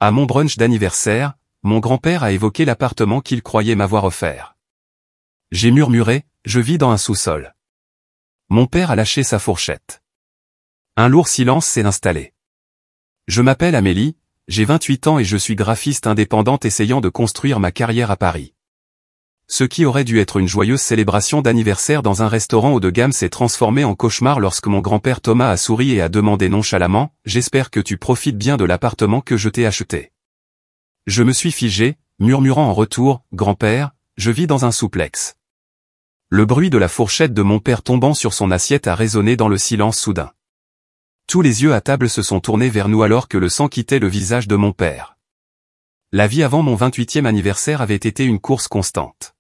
À mon brunch d'anniversaire, mon grand-père a évoqué l'appartement qu'il croyait m'avoir offert. J'ai murmuré, je vis dans un sous-sol. Mon père a lâché sa fourchette. Un lourd silence s'est installé. Je m'appelle Amélie, j'ai 28 ans et je suis graphiste indépendante essayant de construire ma carrière à Paris. Ce qui aurait dû être une joyeuse célébration d'anniversaire dans un restaurant haut de gamme s'est transformé en cauchemar lorsque mon grand-père Thomas a souri et a demandé nonchalamment « J'espère que tu profites bien de l'appartement que je t'ai acheté ». Je me suis figé, murmurant en retour « Grand-père, je vis dans un souplex ». Le bruit de la fourchette de mon père tombant sur son assiette a résonné dans le silence soudain. Tous les yeux à table se sont tournés vers nous alors que le sang quittait le visage de mon père. La vie avant mon 28e anniversaire avait été une course constante.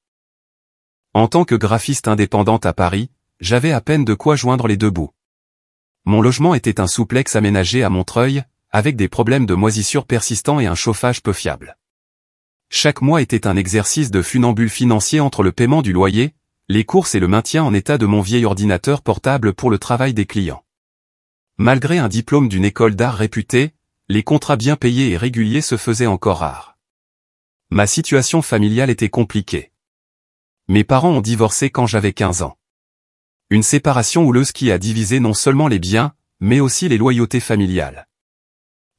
En tant que graphiste indépendante à Paris, j'avais à peine de quoi joindre les deux bouts. Mon logement était un souplex aménagé à Montreuil, avec des problèmes de moisissure persistants et un chauffage peu fiable. Chaque mois était un exercice de funambule financier entre le paiement du loyer, les courses et le maintien en état de mon vieil ordinateur portable pour le travail des clients. Malgré un diplôme d'une école d'art réputée, les contrats bien payés et réguliers se faisaient encore rares. Ma situation familiale était compliquée. Mes parents ont divorcé quand j'avais 15 ans. Une séparation houleuse qui a divisé non seulement les biens, mais aussi les loyautés familiales.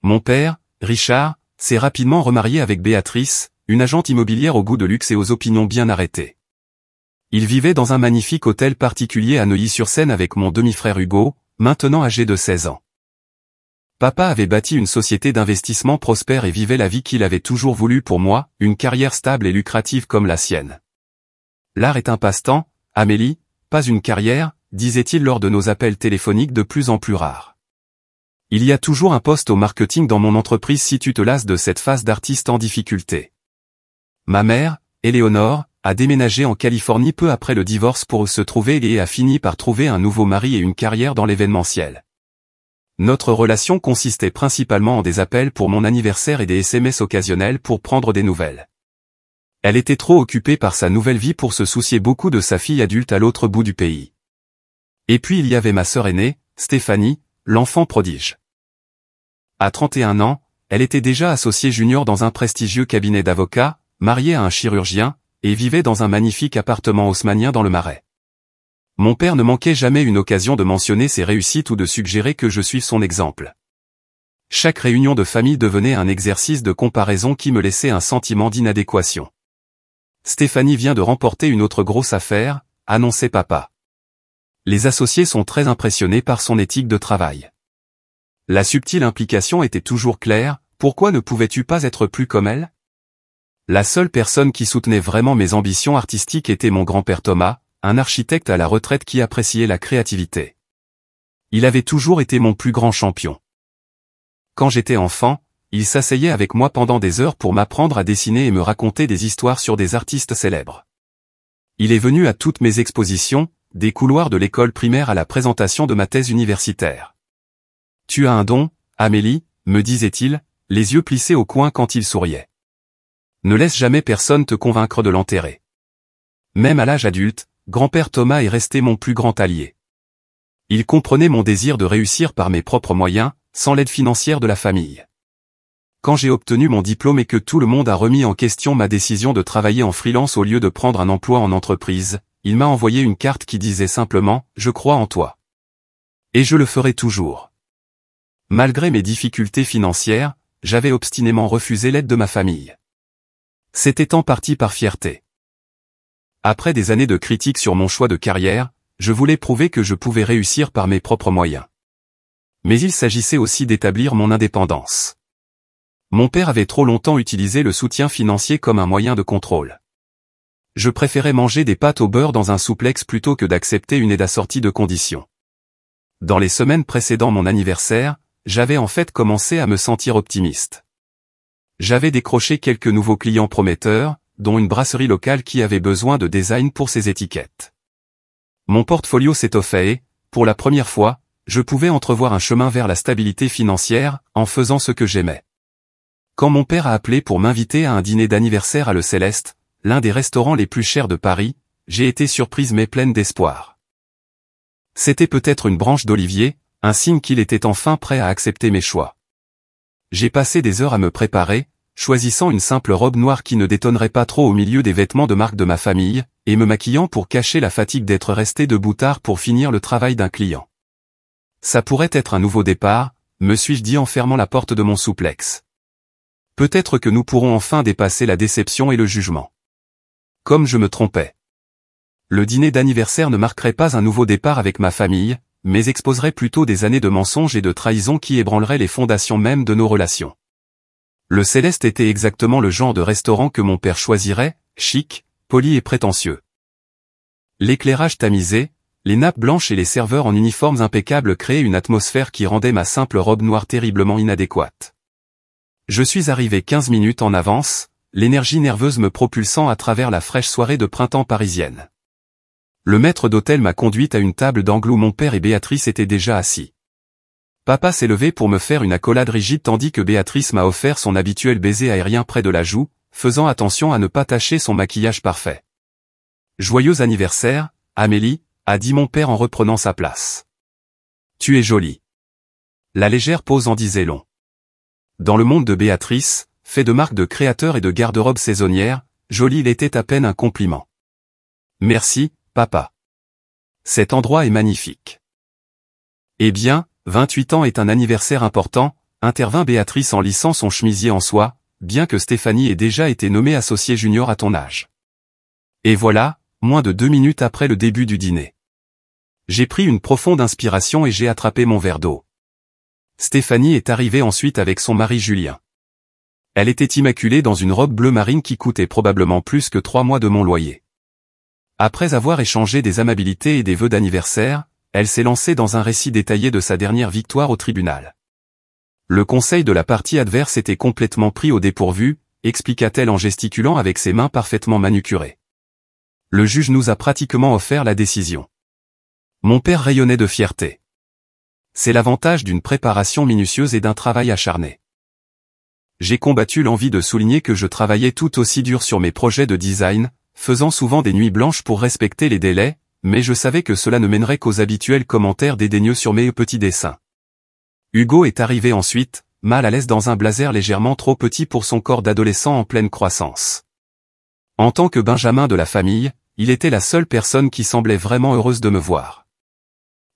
Mon père, Richard, s'est rapidement remarié avec Béatrice, une agente immobilière au goût de luxe et aux opinions bien arrêtées. Il vivait dans un magnifique hôtel particulier à Neuilly-sur-Seine avec mon demi-frère Hugo, maintenant âgé de 16 ans. Papa avait bâti une société d'investissement prospère et vivait la vie qu'il avait toujours voulu pour moi, une carrière stable et lucrative comme la sienne. L'art est un passe-temps, Amélie, pas une carrière, disait-il lors de nos appels téléphoniques de plus en plus rares. Il y a toujours un poste au marketing dans mon entreprise si tu te lasses de cette phase d'artiste en difficulté. Ma mère, Éléonore, a déménagé en Californie peu après le divorce pour se trouver et a fini par trouver un nouveau mari et une carrière dans l'événementiel. Notre relation consistait principalement en des appels pour mon anniversaire et des SMS occasionnels pour prendre des nouvelles. Elle était trop occupée par sa nouvelle vie pour se soucier beaucoup de sa fille adulte à l'autre bout du pays. Et puis il y avait ma sœur aînée, Stéphanie, l'enfant prodige. À 31 ans, elle était déjà associée junior dans un prestigieux cabinet d'avocats, mariée à un chirurgien, et vivait dans un magnifique appartement haussmannien dans le Marais. Mon père ne manquait jamais une occasion de mentionner ses réussites ou de suggérer que je suive son exemple. Chaque réunion de famille devenait un exercice de comparaison qui me laissait un sentiment d'inadéquation. Stéphanie vient de remporter une autre grosse affaire, annonçait papa. Les associés sont très impressionnés par son éthique de travail. La subtile implication était toujours claire, pourquoi ne pouvais-tu pas être plus comme elle? La seule personne qui soutenait vraiment mes ambitions artistiques était mon grand-père Thomas, un architecte à la retraite qui appréciait la créativité. Il avait toujours été mon plus grand champion. Quand j'étais enfant, il s'asseyait avec moi pendant des heures pour m'apprendre à dessiner et me raconter des histoires sur des artistes célèbres. Il est venu à toutes mes expositions, des couloirs de l'école primaire à la présentation de ma thèse universitaire. « Tu as un don, Amélie », me disait-il, les yeux plissés au coin quand il souriait. Ne laisse jamais personne te convaincre de l'enterrer. Même à l'âge adulte, grand-père Thomas est resté mon plus grand allié. Il comprenait mon désir de réussir par mes propres moyens, sans l'aide financière de la famille. Quand j'ai obtenu mon diplôme et que tout le monde a remis en question ma décision de travailler en freelance au lieu de prendre un emploi en entreprise, il m'a envoyé une carte qui disait simplement « Je crois en toi ». Et je le ferai toujours. Malgré mes difficultés financières, j'avais obstinément refusé l'aide de ma famille. C'était en partie par fierté. Après des années de critiques sur mon choix de carrière, je voulais prouver que je pouvais réussir par mes propres moyens. Mais il s'agissait aussi d'établir mon indépendance. Mon père avait trop longtemps utilisé le soutien financier comme un moyen de contrôle. Je préférais manger des pâtes au beurre dans un souplex plutôt que d'accepter une aide assortie de conditions. Dans les semaines précédant mon anniversaire, j'avais en fait commencé à me sentir optimiste. J'avais décroché quelques nouveaux clients prometteurs, dont une brasserie locale qui avait besoin de design pour ses étiquettes. Mon portfolio s'étoffait et, pour la première fois, je pouvais entrevoir un chemin vers la stabilité financière, en faisant ce que j'aimais. Quand mon père a appelé pour m'inviter à un dîner d'anniversaire à Le Céleste, l'un des restaurants les plus chers de Paris, j'ai été surprise mais pleine d'espoir. C'était peut-être une branche d'olivier, un signe qu'il était enfin prêt à accepter mes choix. J'ai passé des heures à me préparer, choisissant une simple robe noire qui ne détonnerait pas trop au milieu des vêtements de marque de ma famille, et me maquillant pour cacher la fatigue d'être resté debout tard pour finir le travail d'un client. Ça pourrait être un nouveau départ, me suis-je dit en fermant la porte de mon souplex. Peut-être que nous pourrons enfin dépasser la déception et le jugement. Comme je me trompais. Le dîner d'anniversaire ne marquerait pas un nouveau départ avec ma famille, mais exposerait plutôt des années de mensonges et de trahison qui ébranleraient les fondations mêmes de nos relations. Le Céleste était exactement le genre de restaurant que mon père choisirait, chic, poli et prétentieux. L'éclairage tamisé, les nappes blanches et les serveurs en uniformes impeccables créaient une atmosphère qui rendait ma simple robe noire terriblement inadéquate. Je suis arrivé 15 minutes en avance, l'énergie nerveuse me propulsant à travers la fraîche soirée de printemps parisienne. Le maître d'hôtel m'a conduite à une table d'angle où mon père et Béatrice étaient déjà assis. Papa s'est levé pour me faire une accolade rigide tandis que Béatrice m'a offert son habituel baiser aérien près de la joue, faisant attention à ne pas tacher son maquillage parfait. « Joyeux anniversaire, Amélie », a dit mon père en reprenant sa place. « Tu es jolie. » La légère pause en disait long. Dans le monde de Béatrice, fait de marque de créateur et de garde-robe saisonnière, jolie il était à peine un compliment. « Merci, papa. Cet endroit est magnifique. » Eh bien, 28 ans est un anniversaire important, intervint Béatrice en lissant son chemisier en soie, bien que Stéphanie ait déjà été nommée associée junior à ton âge. Et voilà, moins de 2 minutes après le début du dîner. J'ai pris une profonde inspiration et j'ai attrapé mon verre d'eau. Stéphanie est arrivée ensuite avec son mari Julien. Elle était immaculée dans une robe bleu marine qui coûtait probablement plus que 3 mois de mon loyer. Après avoir échangé des amabilités et des vœux d'anniversaire, elle s'est lancée dans un récit détaillé de sa dernière victoire au tribunal. Le conseil de la partie adverse était complètement pris au dépourvu, expliqua-t-elle en gesticulant avec ses mains parfaitement manucurées. Le juge nous a pratiquement offert la décision. Mon père rayonnait de fierté. C'est l'avantage d'une préparation minutieuse et d'un travail acharné. J'ai combattu l'envie de souligner que je travaillais tout aussi dur sur mes projets de design, faisant souvent des nuits blanches pour respecter les délais, mais je savais que cela ne mènerait qu'aux habituels commentaires dédaigneux sur mes petits dessins. Hugo est arrivé ensuite, mal à l'aise dans un blazer légèrement trop petit pour son corps d'adolescent en pleine croissance. En tant que Benjamin de la famille, il était la seule personne qui semblait vraiment heureuse de me voir.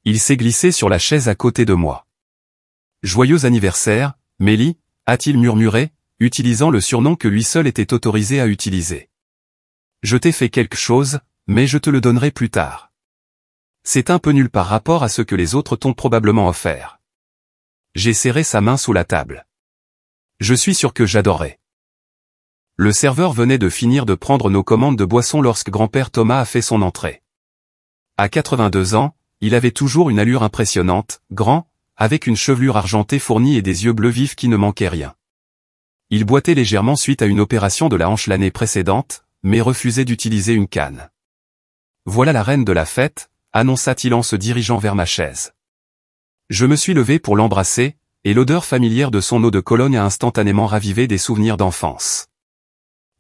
Il s'est glissé sur la chaise à côté de moi. « Joyeux anniversaire, Mélie », a-t-il murmuré, utilisant le surnom que lui seul était autorisé à utiliser. « Je t'ai fait quelque chose, mais je te le donnerai plus tard. C'est un peu nul par rapport à ce que les autres t'ont probablement offert. » J'ai serré sa main sous la table. Je suis sûr que j'adorais. Le serveur venait de finir de prendre nos commandes de boissons lorsque grand-père Thomas a fait son entrée. À 82 ans, il avait toujours une allure impressionnante, grand, avec une chevelure argentée fournie et des yeux bleus vifs qui ne manquaient rien. Il boitait légèrement suite à une opération de la hanche l'année précédente, mais refusait d'utiliser une canne. « Voilà la reine de la fête », annonça-t-il en se dirigeant vers ma chaise. Je me suis levé pour l'embrasser, et l'odeur familière de son eau de Cologne a instantanément ravivé des souvenirs d'enfance.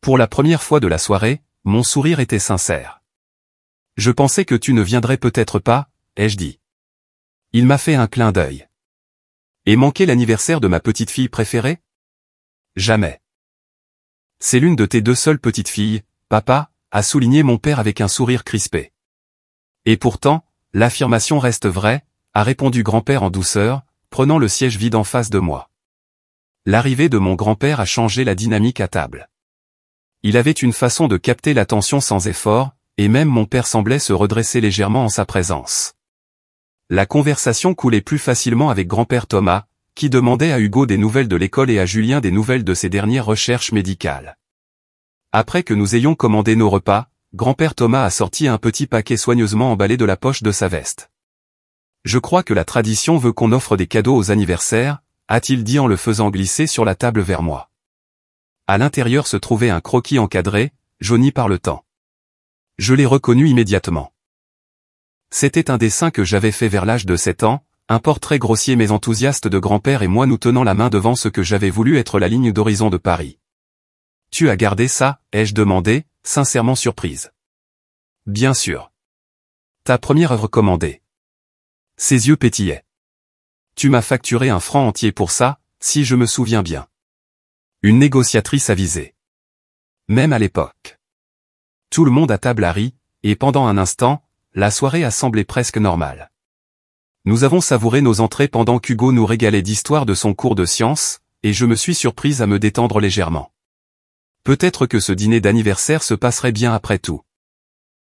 Pour la première fois de la soirée, mon sourire était sincère. « Je pensais que tu ne viendrais peut-être pas », ai-je dit. Il m'a fait un clin d'œil. « Et manquer l'anniversaire de ma petite fille préférée ? Jamais. C'est l'une de tes 2 seules petites filles, papa, a souligné mon père avec un sourire crispé. Et pourtant, l'affirmation reste vraie, a répondu grand-père en douceur, prenant le siège vide en face de moi. L'arrivée de mon grand-père a changé la dynamique à table. Il avait une façon de capter l'attention sans effort, et même mon père semblait se redresser légèrement en sa présence. La conversation coulait plus facilement avec grand-père Thomas, qui demandait à Hugo des nouvelles de l'école et à Julien des nouvelles de ses dernières recherches médicales. Après que nous ayons commandé nos repas, grand-père Thomas a sorti un petit paquet soigneusement emballé de la poche de sa veste. « Je crois que la tradition veut qu'on offre des cadeaux aux anniversaires », a-t-il dit en le faisant glisser sur la table vers moi. À l'intérieur se trouvait un croquis encadré, jauni par le temps. Je l'ai reconnu immédiatement. C'était un dessin que j'avais fait vers l'âge de 7 ans, un portrait grossier mais enthousiaste de grand-père et moi nous tenant la main devant ce que j'avais voulu être la ligne d'horizon de Paris. « Tu as gardé ça ?» ai-je demandé, sincèrement surprise. « Bien sûr. Ta première œuvre commandée. » Ses yeux pétillaient. « Tu m'as facturé un franc entier pour ça ?» si je me souviens bien. Une négociatrice avisée. Même à l'époque. Tout le monde à table a ri, et pendant un instant, la soirée a semblé presque normale. Nous avons savouré nos entrées pendant qu'Hugo nous régalait d'histoires de son cours de sciences, et je me suis surprise à me détendre légèrement. Peut-être que ce dîner d'anniversaire se passerait bien après tout.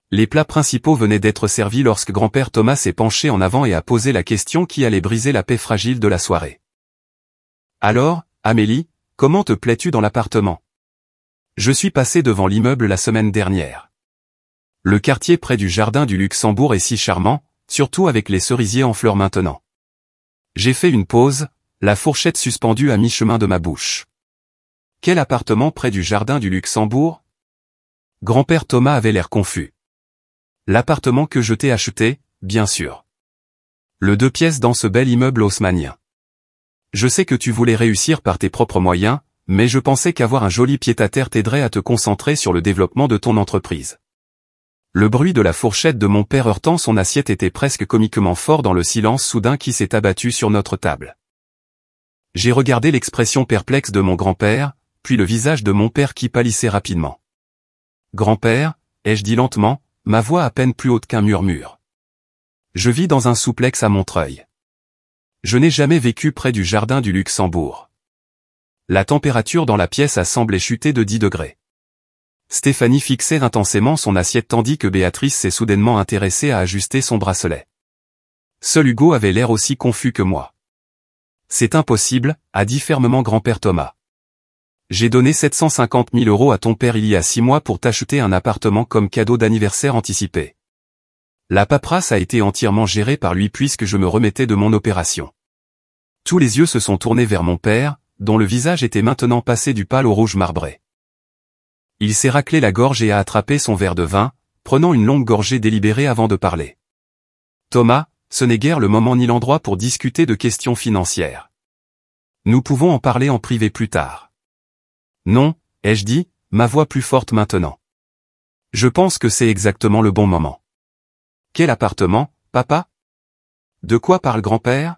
Les plats principaux venaient d'être servis lorsque grand-père Thomas s'est penché en avant et a posé la question qui allait briser la paix fragile de la soirée. Alors, Amélie, comment te plais-tu dans l'appartement? Je suis passé devant l'immeuble la semaine dernière. Le quartier près du jardin du Luxembourg est si charmant, surtout avec les cerisiers en fleurs maintenant. J'ai fait une pause, la fourchette suspendue à mi-chemin de ma bouche. Quel appartement près du jardin du Luxembourg? Grand-père Thomas avait l'air confus. L'appartement que je t'ai acheté, bien sûr. Le 2 pièces dans ce bel immeuble haussmannien. Je sais que tu voulais réussir par tes propres moyens, mais je pensais qu'avoir un joli pied-à-terre t'aiderait à te concentrer sur le développement de ton entreprise. Le bruit de la fourchette de mon père heurtant son assiette était presque comiquement fort dans le silence soudain qui s'est abattu sur notre table. J'ai regardé l'expression perplexe de mon grand-père, puis le visage de mon père qui pâlissait rapidement. « Grand-père » ai-je dit lentement, ma voix à peine plus haute qu'un murmure. Je vis dans un souplex à Montreuil. Je n'ai jamais vécu près du jardin du Luxembourg. La température dans la pièce a semblé chuter de 10 degrés. Stéphanie fixait intensément son assiette tandis que Béatrice s'est soudainement intéressée à ajuster son bracelet. Seul Hugo avait l'air aussi confus que moi. « C'est impossible » a dit fermement grand-père Thomas. J'ai donné 750 000 € à ton père il y a 6 mois pour t'acheter un appartement comme cadeau d'anniversaire anticipé. La paperasse a été entièrement gérée par lui puisque je me remettais de mon opération. Tous les yeux se sont tournés vers mon père, dont le visage était maintenant passé du pâle au rouge marbré. Il s'est raclé la gorge et a attrapé son verre de vin, prenant une longue gorgée délibérée avant de parler. Thomas, ce n'est guère le moment ni l'endroit pour discuter de questions financières. Nous pouvons en parler en privé plus tard. Non, ai-je dit, ma voix plus forte maintenant. Je pense que c'est exactement le bon moment. Quel appartement, papa? De quoi parle grand-père?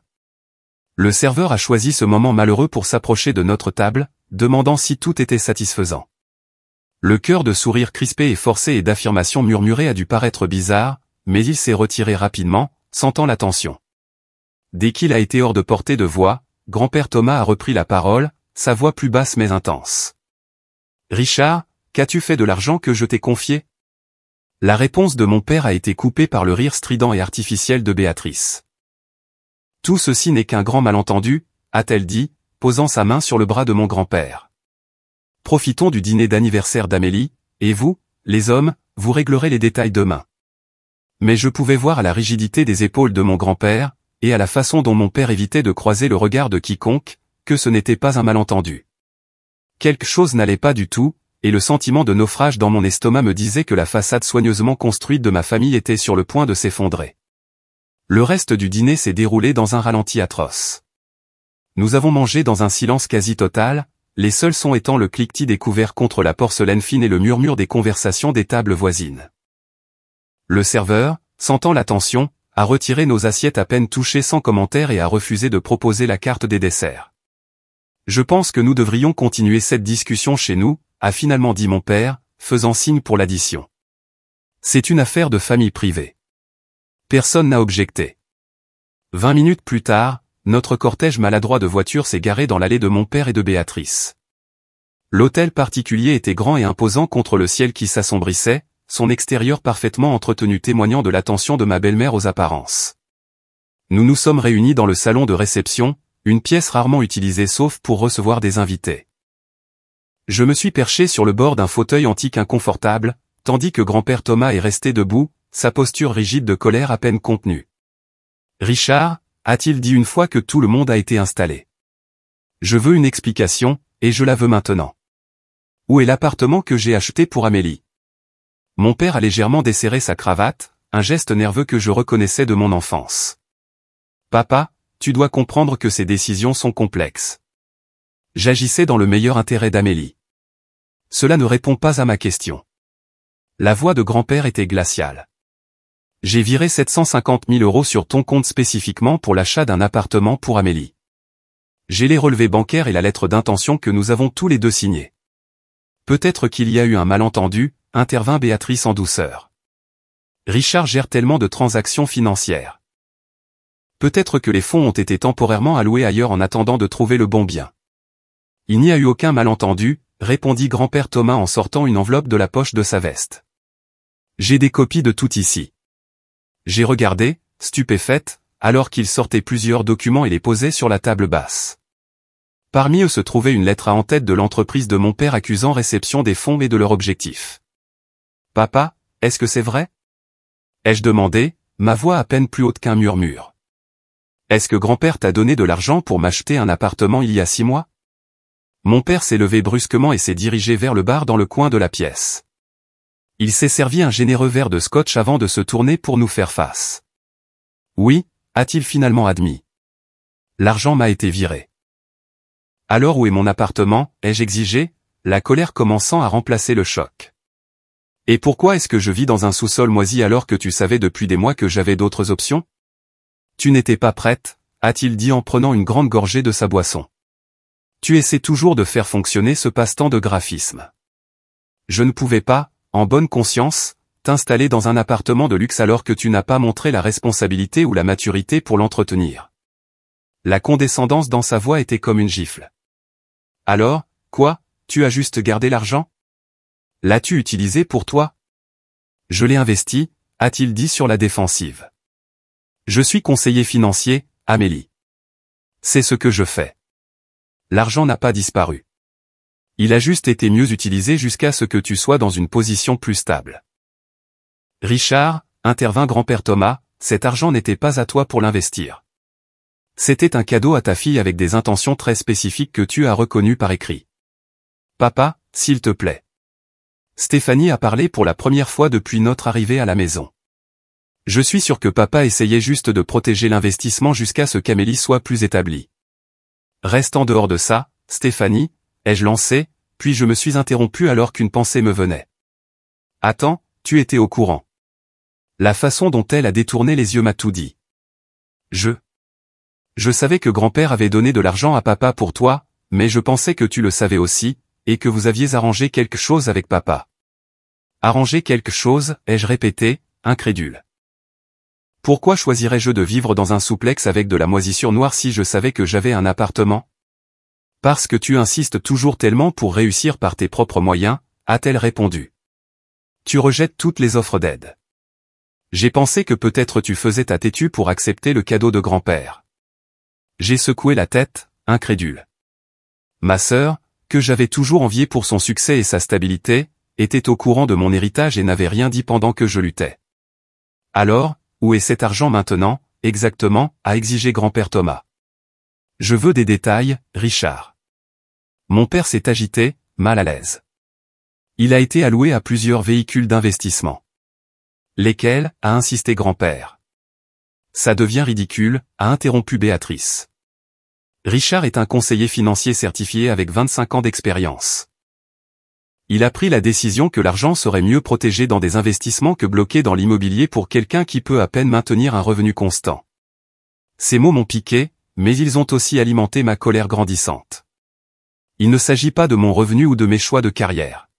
Le serveur a choisi ce moment malheureux pour s'approcher de notre table, demandant si tout était satisfaisant. Le cœur de sourire crispé et forcé et d'affirmation murmurée a dû paraître bizarre, mais il s'est retiré rapidement, sentant la tension. Dès qu'il a été hors de portée de voix, grand-père Thomas a repris la parole, sa voix plus basse mais intense. « Richard, qu'as-tu fait de l'argent que je t'ai confié ?» La réponse de mon père a été coupée par le rire strident et artificiel de Béatrice. « Tout ceci n'est qu'un grand malentendu, a-t-elle dit, posant sa main sur le bras de mon grand-père. Profitons du dîner d'anniversaire d'Amélie, et vous, les hommes, vous réglerez les détails demain. » Mais je pouvais voir à la rigidité des épaules de mon grand-père, et à la façon dont mon père évitait de croiser le regard de quiconque, que ce n'était pas un malentendu. Quelque chose n'allait pas du tout, et le sentiment de naufrage dans mon estomac me disait que la façade soigneusement construite de ma famille était sur le point de s'effondrer. Le reste du dîner s'est déroulé dans un ralenti atroce. Nous avons mangé dans un silence quasi total, les seuls sons étant le cliquetis des couverts contre la porcelaine fine et le murmure des conversations des tables voisines. Le serveur, sentant la tension, a retiré nos assiettes à peine touchées sans commentaire et a refusé de proposer la carte des desserts. Je pense que nous devrions continuer cette discussion chez nous, a finalement dit mon père, faisant signe pour l'addition. C'est une affaire de famille privée. Personne n'a objecté. 20 minutes plus tard, notre cortège maladroit de voitures s'est garé dans l'allée de mon père et de Béatrice. L'hôtel particulier était grand et imposant contre le ciel qui s'assombrissait, son extérieur parfaitement entretenu témoignant de l'attention de ma belle-mère aux apparences. Nous nous sommes réunis dans le salon de réception, une pièce rarement utilisée sauf pour recevoir des invités. Je me suis perché sur le bord d'un fauteuil antique inconfortable, tandis que grand-père Thomas est resté debout, sa posture rigide de colère à peine contenue. « Richard » a-t-il dit une fois que tout le monde a été installé. « Je veux une explication, et je la veux maintenant. Où est l'appartement que j'ai acheté pour Amélie ?» Mon père a légèrement desserré sa cravate, un geste nerveux que je reconnaissais de mon enfance. « Papa, tu dois comprendre que ces décisions sont complexes. J'agissais dans le meilleur intérêt d'Amélie. Cela ne répond pas à ma question. » La voix de grand-père était glaciale. J'ai viré 750 000 € sur ton compte spécifiquement pour l'achat d'un appartement pour Amélie. J'ai les relevés bancaires et la lettre d'intention que nous avons tous les deux signés. Peut-être qu'il y a eu un malentendu, intervint Béatrice en douceur. Richard gère tellement de transactions financières. Peut-être que les fonds ont été temporairement alloués ailleurs en attendant de trouver le bon bien. Il n'y a eu aucun malentendu, répondit grand-père Thomas en sortant une enveloppe de la poche de sa veste. J'ai des copies de tout ici. J'ai regardé, stupéfaite, alors qu'il sortait plusieurs documents et les posait sur la table basse. Parmi eux se trouvait une lettre à en-tête de l'entreprise de mon père accusant réception des fonds et de leur objectif. « Papa, est-ce que c'est vrai ?» ai-je demandé, ma voix à peine plus haute qu'un murmure. « Est-ce que grand-père t'a donné de l'argent pour m'acheter un appartement il y a 6 mois ?» Mon père s'est levé brusquement et s'est dirigé vers le bar dans le coin de la pièce. Il s'est servi un généreux verre de scotch avant de se tourner pour nous faire face. « Oui », a-t-il finalement admis. « L'argent m'a été viré. » « Alors où est mon appartement ?» ai-je exigé, la colère commençant à remplacer le choc. « Et pourquoi est-ce que je vis dans un sous-sol moisi alors que tu savais depuis des mois que j'avais d'autres options ?»« Tu n'étais pas prête », a-t-il dit en prenant une grande gorgée de sa boisson. « Tu essaies toujours de faire fonctionner ce passe-temps de graphisme. Je ne pouvais pas, en bonne conscience, t'installer dans un appartement de luxe alors que tu n'as pas montré la responsabilité ou la maturité pour l'entretenir. » La condescendance dans sa voix était comme une gifle. « Alors, quoi, tu as juste gardé l'argent ? L'as-tu utilisé pour toi ? » Je l'ai investi, a-t-il dit sur la défensive. Je suis conseiller financier, Amélie. C'est ce que je fais. L'argent n'a pas disparu. Il a juste été mieux utilisé jusqu'à ce que tu sois dans une position plus stable. Richard, intervint grand-père Thomas, cet argent n'était pas à toi pour l'investir. C'était un cadeau à ta fille avec des intentions très spécifiques que tu as reconnues par écrit. Papa, s'il te plaît. Stéphanie a parlé pour la première fois depuis notre arrivée à la maison. Je suis sûr que papa essayait juste de protéger l'investissement jusqu'à ce qu'Amélie soit plus établie. Reste en dehors de ça, Stéphanie, ai-je lancé, puis je me suis interrompu alors qu'une pensée me venait. Attends, tu étais au courant. La façon dont elle a détourné les yeux m'a tout dit. Je savais que grand-père avait donné de l'argent à papa pour toi, mais je pensais que tu le savais aussi, et que vous aviez arrangé quelque chose avec papa. Arranger quelque chose, ai-je répété, incrédule. Pourquoi choisirais-je de vivre dans un souplex avec de la moisissure noire si je savais que j'avais un appartement ? Parce que tu insistes toujours tellement pour réussir par tes propres moyens, a-t-elle répondu. Tu rejettes toutes les offres d'aide. J'ai pensé que peut-être tu faisais ta têtue pour accepter le cadeau de grand-père. J'ai secoué la tête, incrédule. Ma sœur, que j'avais toujours enviée pour son succès et sa stabilité, était au courant de mon héritage et n'avait rien dit pendant que je luttais. Alors, où est cet argent maintenant, exactement, a exigé grand-père Thomas. Je veux des détails, Richard. Mon père s'est agité, mal à l'aise. Il a été alloué à plusieurs véhicules d'investissement. Lesquels, a insisté grand-père. Ça devient ridicule, a interrompu Béatrice. Richard est un conseiller financier certifié avec 25 ans d'expérience. Il a pris la décision que l'argent serait mieux protégé dans des investissements que bloqué dans l'immobilier pour quelqu'un qui peut à peine maintenir un revenu constant. Ces mots m'ont piqué, mais ils ont aussi alimenté ma colère grandissante. Il ne s'agit pas de mon revenu ou de mes choix de carrière.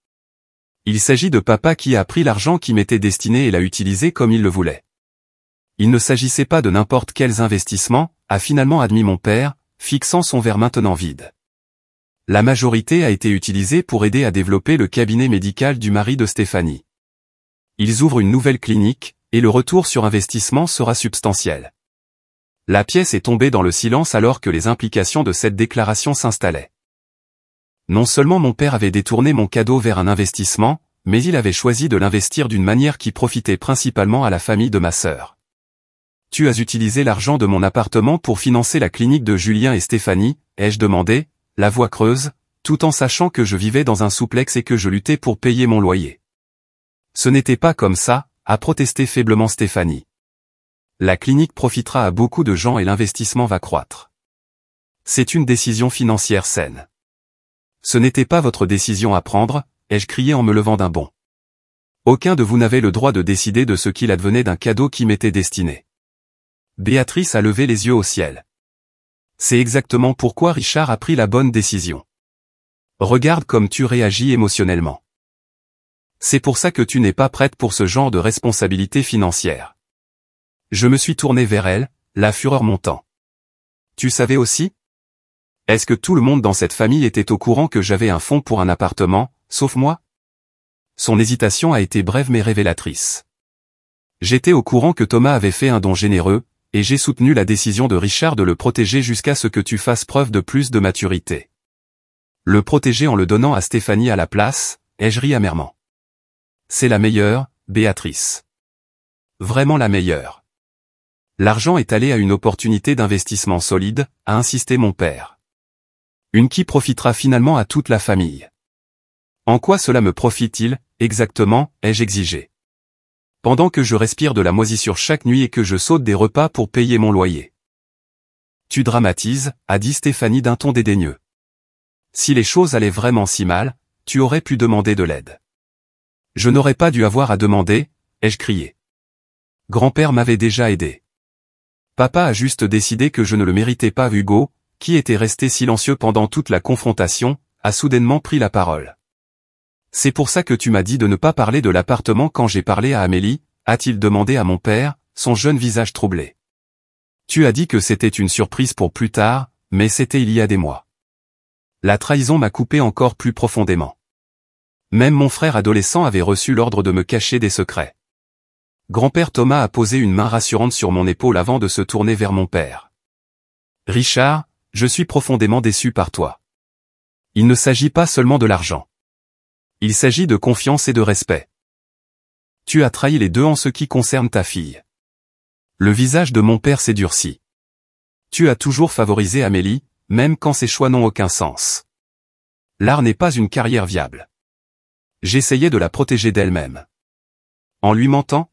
Il s'agit de papa qui a pris l'argent qui m'était destiné et l'a utilisé comme il le voulait. Il ne s'agissait pas de n'importe quels investissements, a finalement admis mon père, fixant son verre maintenant vide. La majorité a été utilisée pour aider à développer le cabinet médical du mari de Stéphanie. Ils ouvrent une nouvelle clinique, et le retour sur investissement sera substantiel. La pièce est tombée dans le silence alors que les implications de cette déclaration s'installaient. Non seulement mon père avait détourné mon cadeau vers un investissement, mais il avait choisi de l'investir d'une manière qui profitait principalement à la famille de ma sœur. Tu as utilisé l'argent de mon appartement pour financer la clinique de Julien et Stéphanie, ai-je demandé, la voix creuse, tout en sachant que je vivais dans un souplex et que je luttais pour payer mon loyer. Ce n'était pas comme ça, a protesté faiblement Stéphanie. La clinique profitera à beaucoup de gens et l'investissement va croître. C'est une décision financière saine. Ce n'était pas votre décision à prendre, ai-je crié en me levant d'un bond. Aucun de vous n'avait le droit de décider de ce qu'il advenait d'un cadeau qui m'était destiné. Béatrice a levé les yeux au ciel. C'est exactement pourquoi Richard a pris la bonne décision. Regarde comme tu réagis émotionnellement. C'est pour ça que tu n'es pas prête pour ce genre de responsabilité financière. Je me suis tourné vers elle, la fureur montant. Tu savais aussi? Est-ce que tout le monde dans cette famille était au courant que j'avais un fonds pour un appartement, sauf moi? Son hésitation a été brève mais révélatrice. J'étais au courant que Thomas avait fait un don généreux, et j'ai soutenu la décision de Richard de le protéger jusqu'à ce que tu fasses preuve de plus de maturité. Le protéger en le donnant à Stéphanie à la place, ai-je ri amèrement. C'est la meilleure, Béatrice. Vraiment la meilleure. L'argent est allé à une opportunité d'investissement solide, a insisté mon père. Une qui profitera finalement à toute la famille. En quoi cela me profite-t-il, exactement, ai-je exigé. Pendant que je respire de la moisissure chaque nuit et que je saute des repas pour payer mon loyer. Tu dramatises, a dit Stéphanie d'un ton dédaigneux. Si les choses allaient vraiment si mal, tu aurais pu demander de l'aide. Je n'aurais pas dû avoir à demander, ai-je crié. Grand-père m'avait déjà aidé. Papa a juste décidé que je ne le méritais pas. Hugo, qui était resté silencieux pendant toute la confrontation, a soudainement pris la parole. C'est pour ça que tu m'as dit de ne pas parler de l'appartement quand j'ai parlé à Amélie, a-t-il demandé à mon père, son jeune visage troublé. Tu as dit que c'était une surprise pour plus tard, mais c'était il y a des mois. La trahison m'a coupé encore plus profondément. Même mon frère adolescent avait reçu l'ordre de me cacher des secrets. Grand-père Thomas a posé une main rassurante sur mon épaule avant de se tourner vers mon père. Richard, je suis profondément déçu par toi. Il ne s'agit pas seulement de l'argent. Il s'agit de confiance et de respect. Tu as trahi les deux en ce qui concerne ta fille. Le visage de mon père s'est durci. Tu as toujours favorisé Amélie, même quand ses choix n'ont aucun sens. L'art n'est pas une carrière viable. J'essayais de la protéger d'elle-même. En lui mentant?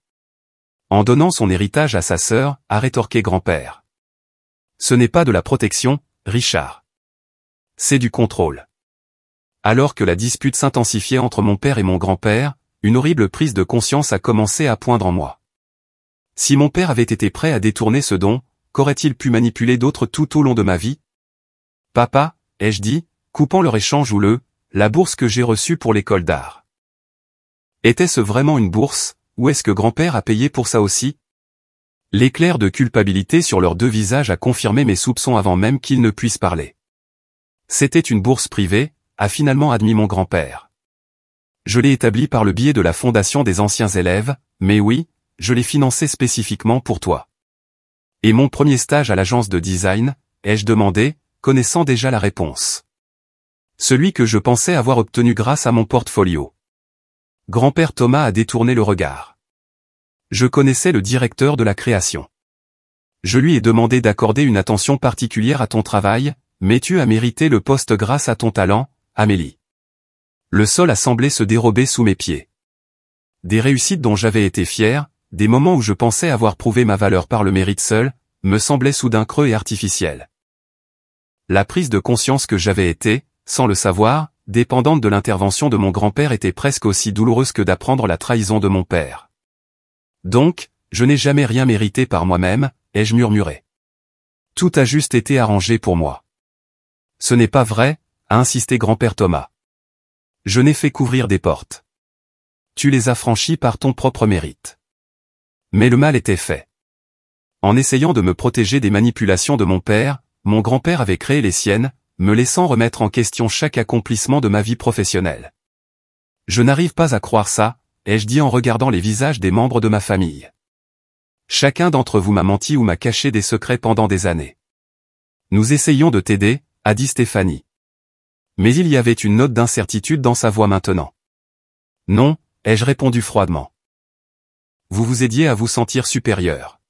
En donnant son héritage à sa sœur, a rétorqué grand-père. Ce n'est pas de la protection, Richard. C'est du contrôle. Alors que la dispute s'intensifiait entre mon père et mon grand-père, une horrible prise de conscience a commencé à poindre en moi. Si mon père avait été prêt à détourner ce don, qu'aurait-il pu manipuler d'autres tout au long de ma vie? Papa, ai-je dit, coupant leur échange houleux, la bourse que j'ai reçue pour l'école d'art. Était-ce vraiment une bourse, ou est-ce que grand-père a payé pour ça aussi? L'éclair de culpabilité sur leurs deux visages a confirmé mes soupçons avant même qu'ils ne puissent parler. C'était une bourse privée, a finalement admis mon grand-père. Je l'ai établie par le biais de la fondation des anciens élèves, mais oui, je l'ai financée spécifiquement pour toi. Et mon premier stage à l'agence de design, ai-je demandé, connaissant déjà la réponse. Celui que je pensais avoir obtenu grâce à mon portfolio. Grand-père Thomas a détourné le regard. Je connaissais le directeur de la création. Je lui ai demandé d'accorder une attention particulière à ton travail, mais tu as mérité le poste grâce à ton talent, Amélie. Le sol a semblé se dérober sous mes pieds. Des réussites dont j'avais été fier, des moments où je pensais avoir prouvé ma valeur par le mérite seul, me semblaient soudain creux et artificiels. La prise de conscience que j'avais été, sans le savoir, dépendante de l'intervention de mon grand-père était presque aussi douloureuse que d'apprendre la trahison de mon père. Donc, je n'ai jamais rien mérité par moi-même, ai-je murmuré. Tout a juste été arrangé pour moi. Ce n'est pas vrai, a insisté grand-père Thomas. Je n'ai fait qu'ouvrir des portes. Tu les as franchies par ton propre mérite. Mais le mal était fait. En essayant de me protéger des manipulations de mon père, mon grand-père avait créé les siennes, me laissant remettre en question chaque accomplissement de ma vie professionnelle. Je n'arrive pas à croire ça, ai-je dit en regardant les visages des membres de ma famille. Chacun d'entre vous m'a menti ou m'a caché des secrets pendant des années. Nous essayons de t'aider, a dit Stéphanie. Mais il y avait une note d'incertitude dans sa voix maintenant. Non, ai-je répondu froidement. Vous vous aidiez à vous sentir supérieur.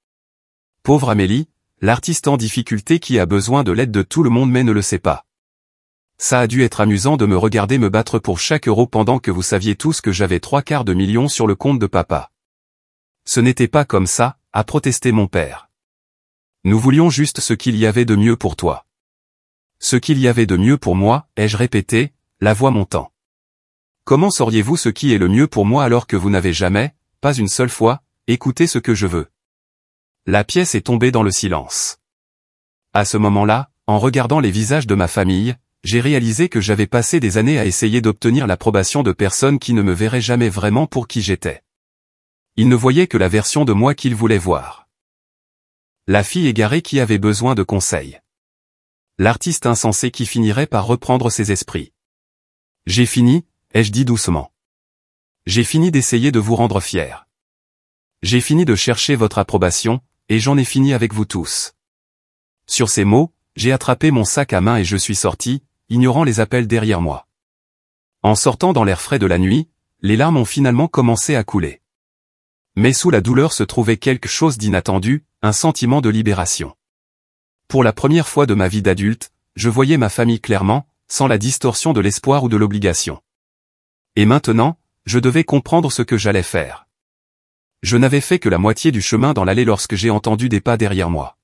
Pauvre Amélie, l'artiste en difficulté qui a besoin de l'aide de tout le monde mais ne le sait pas. Ça a dû être amusant de me regarder me battre pour chaque euro pendant que vous saviez tous que j'avais 3/4 de million sur le compte de papa. Ce n'était pas comme ça, a protesté mon père. Nous voulions juste ce qu'il y avait de mieux pour toi. Ce qu'il y avait de mieux pour moi, ai-je répété, la voix montant. Comment sauriez-vous ce qui est le mieux pour moi alors que vous n'avez jamais, pas une seule fois, écouté ce que je veux? La pièce est tombée dans le silence. À ce moment-là, en regardant les visages de ma famille, j'ai réalisé que j'avais passé des années à essayer d'obtenir l'approbation de personnes qui ne me verraient jamais vraiment pour qui j'étais. Ils ne voyaient que la version de moi qu'ils voulaient voir. La fille égarée qui avait besoin de conseils. L'artiste insensé qui finirait par reprendre ses esprits. J'ai fini, ai-je dit doucement. J'ai fini d'essayer de vous rendre fiers. J'ai fini de chercher votre approbation, et j'en ai fini avec vous tous. Sur ces mots, j'ai attrapé mon sac à main et je suis sorti, ignorant les appels derrière moi. En sortant dans l'air frais de la nuit, les larmes ont finalement commencé à couler. Mais sous la douleur se trouvait quelque chose d'inattendu, un sentiment de libération. Pour la première fois de ma vie d'adulte, je voyais ma famille clairement, sans la distorsion de l'espoir ou de l'obligation. Et maintenant, je devais comprendre ce que j'allais faire. Je n'avais fait que la moitié du chemin dans l'allée lorsque j'ai entendu des pas derrière moi.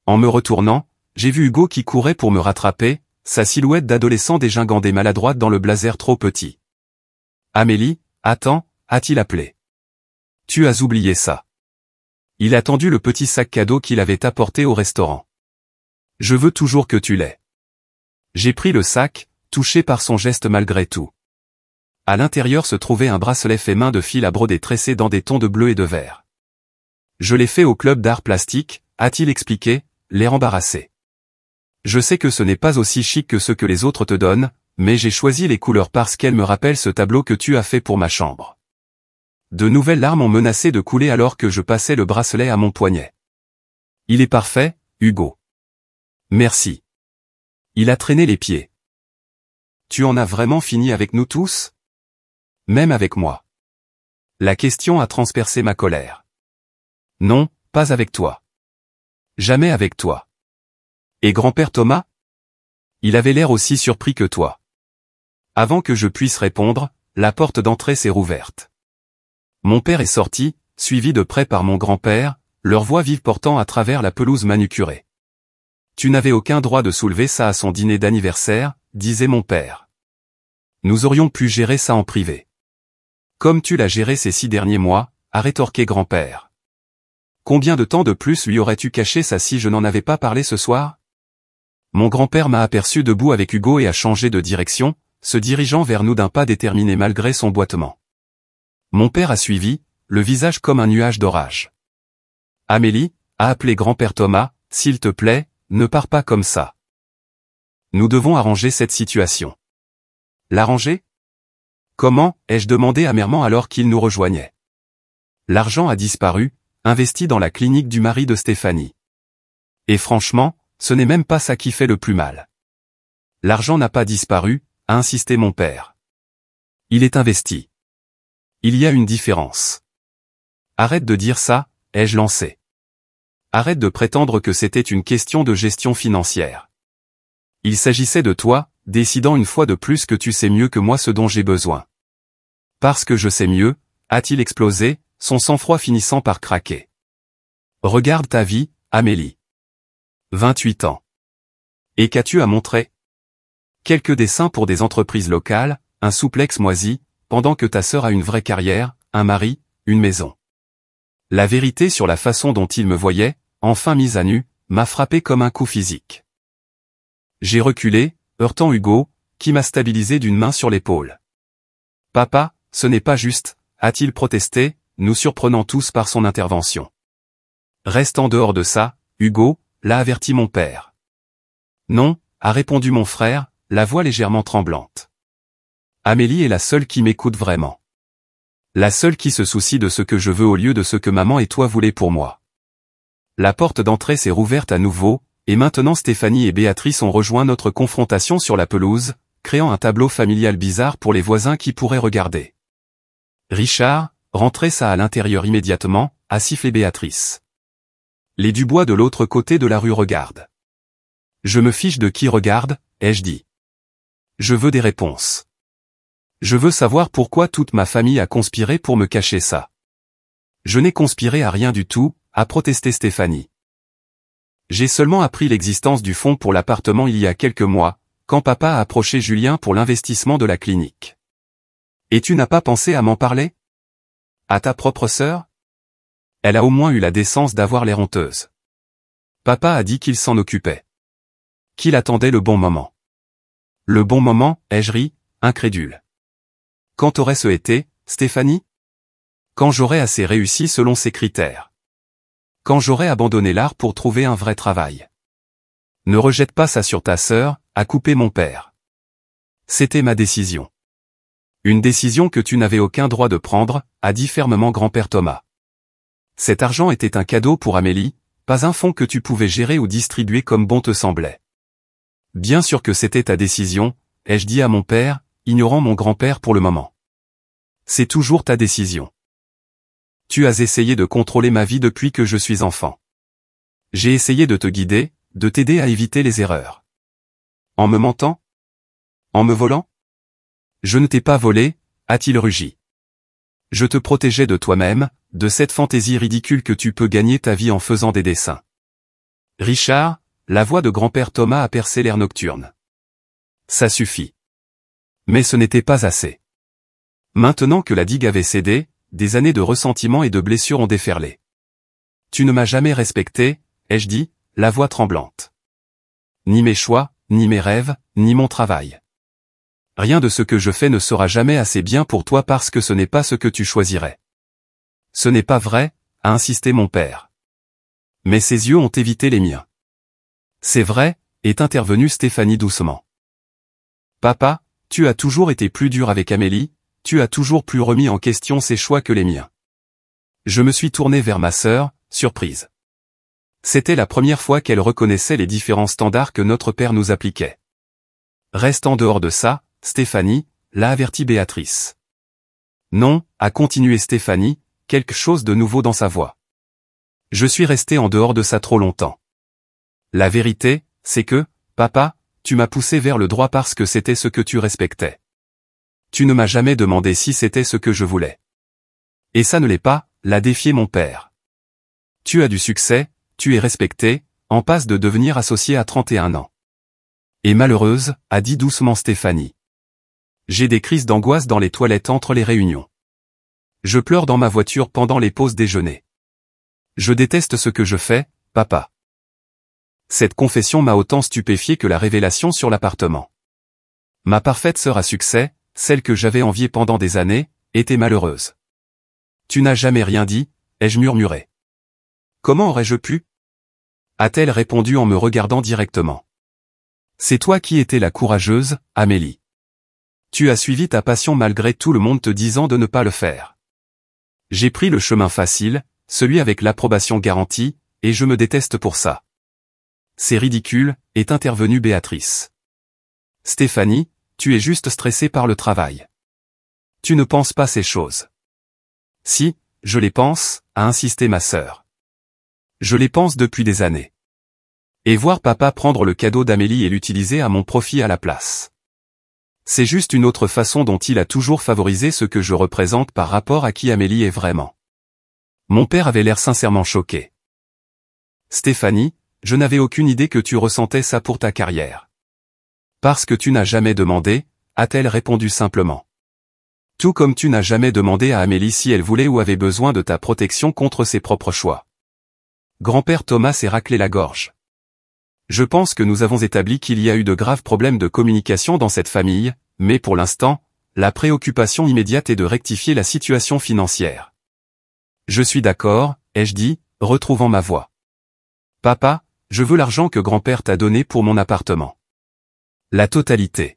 En me retournant, j'ai vu Hugo qui courait pour me rattraper, sa silhouette d'adolescent dégingandé maladroite dans le blazer trop petit. « Amélie, attends » a-t-il appelé. « Tu as oublié ça. » Il a tendu le petit sac cadeau qu'il avait apporté au restaurant. « Je veux toujours que tu l'aies. » J'ai pris le sac, touché par son geste malgré tout. À l'intérieur se trouvait un bracelet fait main de fil à broder tressé dans des tons de bleu et de vert. « Je l'ai fait au club d'art plastique » a-t-il expliqué, l'air embarrassé. « Je sais que ce n'est pas aussi chic que ce que les autres te donnent, mais j'ai choisi les couleurs parce qu'elles me rappellent ce tableau que tu as fait pour ma chambre. » De nouvelles larmes ont menacé de couler alors que je passais le bracelet à mon poignet. « Il est parfait, Hugo. » « Merci. » Il a traîné les pieds. « Tu en as vraiment fini avec nous tous ? Même avec moi. » La question a transpercé ma colère. « Non, pas avec toi. Jamais avec toi. » Et grand-père Thomas ? Il avait l'air aussi surpris que toi. Avant que je puisse répondre, la porte d'entrée s'est rouverte. Mon père est sorti, suivi de près par mon grand-père, leur voix vive portant à travers la pelouse manucurée. « Tu n'avais aucun droit de soulever ça à son dîner d'anniversaire, » disait mon père. « Nous aurions pu gérer ça en privé. »« Comme tu l'as géré ces 6 derniers mois, » a rétorqué grand-père. « Combien de temps de plus lui aurais-tu caché ça si je n'en avais pas parlé ce soir ?» Mon grand-père m'a aperçu debout avec Hugo et a changé de direction, se dirigeant vers nous d'un pas déterminé malgré son boitement. Mon père a suivi, le visage comme un nuage d'orage. « Amélie, » a appelé grand-père Thomas, « s'il te plaît, ne pars pas comme ça. Nous devons arranger cette situation. » L'arranger ? Comment, ai-je demandé amèrement alors qu'il nous rejoignait. L'argent a disparu, investi dans la clinique du mari de Stéphanie. Et franchement, ce n'est même pas ça qui fait le plus mal. L'argent n'a pas disparu, a insisté mon père. Il est investi. Il y a une différence. Arrête de dire ça, ai-je lancé. Arrête de prétendre que c'était une question de gestion financière. Il s'agissait de toi, décidant une fois de plus que tu sais mieux que moi ce dont j'ai besoin. Parce que je sais mieux, a-t-il explosé, son sang-froid finissant par craquer. Regarde ta vie, Amélie. 28 ans. Et qu'as-tu à montrer ? Quelques dessins pour des entreprises locales, un souplex moisi, pendant que ta sœur a une vraie carrière, un mari, une maison. La vérité sur la façon dont il me voyait, enfin mise à nu, m'a frappé comme un coup physique. J'ai reculé, heurtant Hugo, qui m'a stabilisé d'une main sur l'épaule. « Papa, ce n'est pas juste », a-t-il protesté, nous surprenant tous par son intervention. « Reste en dehors de ça, Hugo », l'a averti mon père. « Non », a répondu mon frère, la voix légèrement tremblante. « Amélie est la seule qui m'écoute vraiment. La seule qui se soucie de ce que je veux au lieu de ce que maman et toi voulaient pour moi. » La porte d'entrée s'est rouverte à nouveau, et maintenant Stéphanie et Béatrice ont rejoint notre confrontation sur la pelouse, créant un tableau familial bizarre pour les voisins qui pourraient regarder. « Richard, rentrez ça à l'intérieur immédiatement », a sifflé Béatrice. Les Dubois de l'autre côté de la rue regardent. « Je me fiche de qui regarde, » ai-je dit. « Je veux des réponses. Je veux savoir pourquoi toute ma famille a conspiré pour me cacher ça. » « Je n'ai conspiré à rien du tout, » a protesté Stéphanie. « J'ai seulement appris l'existence du fonds pour l'appartement il y a quelques mois, quand papa a approché Julien pour l'investissement de la clinique. »« Et tu n'as pas pensé à m'en parler ? À ta propre sœur ? Elle a au moins eu la décence d'avoir l'air honteuse. Papa a dit qu'il s'en occupait. qu'il attendait le bon moment. Le bon moment, ai-je ri, incrédule. Quand aurait-ce été, Stéphanie? Quand j'aurais assez réussi selon ses critères. Quand j'aurais abandonné l'art pour trouver un vrai travail. Ne rejette pas ça sur ta sœur, a coupé mon père. C'était ma décision. Une décision que tu n'avais aucun droit de prendre, a dit fermement grand-père Thomas. Cet argent était un cadeau pour Amélie, pas un fonds que tu pouvais gérer ou distribuer comme bon te semblait. Bien sûr que c'était ta décision, ai-je dit à mon père, ignorant mon grand-père pour le moment. C'est toujours ta décision. Tu as essayé de contrôler ma vie depuis que je suis enfant. J'ai essayé de te guider, de t'aider à éviter les erreurs. En me mentant? En me volant? Je ne t'ai pas volé, a-t-il rugi. Je te protégeais de toi-même, de cette fantaisie ridicule que tu peux gagner ta vie en faisant des dessins. Richard, la voix de grand-père Thomas a percé l'air nocturne. Ça suffit. Mais ce n'était pas assez. Maintenant que la digue avait cédé, des années de ressentiment et de blessures ont déferlé. Tu ne m'as jamais respecté, ai-je dit, la voix tremblante. Ni mes choix, ni mes rêves, ni mon travail. Rien de ce que je fais ne sera jamais assez bien pour toi parce que ce n'est pas ce que tu choisirais. Ce n'est pas vrai, a insisté mon père. Mais ses yeux ont évité les miens. C'est vrai, est intervenue Stéphanie doucement. Papa, tu as toujours été plus dur avec Amélie, tu as toujours plus remis en question ses choix que les miens. Je me suis tourné vers ma sœur, surprise. C'était la première fois qu'elle reconnaissait les différents standards que notre père nous appliquait. Reste en dehors de ça, Stéphanie, l'a averti Béatrice. Non, a continué Stéphanie, quelque chose de nouveau dans sa voix. Je suis resté en dehors de ça trop longtemps. La vérité, c'est que, papa, tu m'as poussé vers le droit parce que c'était ce que tu respectais. Tu ne m'as jamais demandé si c'était ce que je voulais. Et ça ne l'est pas, l'a défié mon père. Tu as du succès, tu es respecté, en passe de devenir associé à 31 ans. Et malheureuse, a dit doucement Stéphanie. J'ai des crises d'angoisse dans les toilettes entre les réunions. Je pleure dans ma voiture pendant les pauses déjeuner. Je déteste ce que je fais, papa. Cette confession m'a autant stupéfié que la révélation sur l'appartement. Ma parfaite sœur à succès, celle que j'avais enviée pendant des années, était malheureuse. Tu n'as jamais rien dit, ai-je murmuré. Comment aurais-je pu? A-t-elle répondu en me regardant directement. C'est toi qui étais la courageuse, Amélie. Tu as suivi ta passion malgré tout le monde te disant de ne pas le faire. J'ai pris le chemin facile, celui avec l'approbation garantie, et je me déteste pour ça. C'est ridicule, est intervenue Béatrice. Stéphanie, tu es juste stressée par le travail. Tu ne penses pas ces choses. Si, je les pense, a insisté ma sœur. Je les pense depuis des années. Et voir papa prendre le cadeau d'Amélie et l'utiliser à mon profit à la place. C'est juste une autre façon dont il a toujours favorisé ce que je représente par rapport à qui Amélie est vraiment. Mon père avait l'air sincèrement choqué. Stéphanie, je n'avais aucune idée que tu ressentais ça pour ta carrière. Parce que tu n'as jamais demandé, a-t-elle répondu simplement. Tout comme tu n'as jamais demandé à Amélie si elle voulait ou avait besoin de ta protection contre ses propres choix. Grand-père Thomas s'est raclé la gorge. Je pense que nous avons établi qu'il y a eu de graves problèmes de communication dans cette famille, mais pour l'instant, la préoccupation immédiate est de rectifier la situation financière. Je suis d'accord, ai-je dit, retrouvant ma voix. Papa, je veux l'argent que grand-père t'a donné pour mon appartement. La totalité.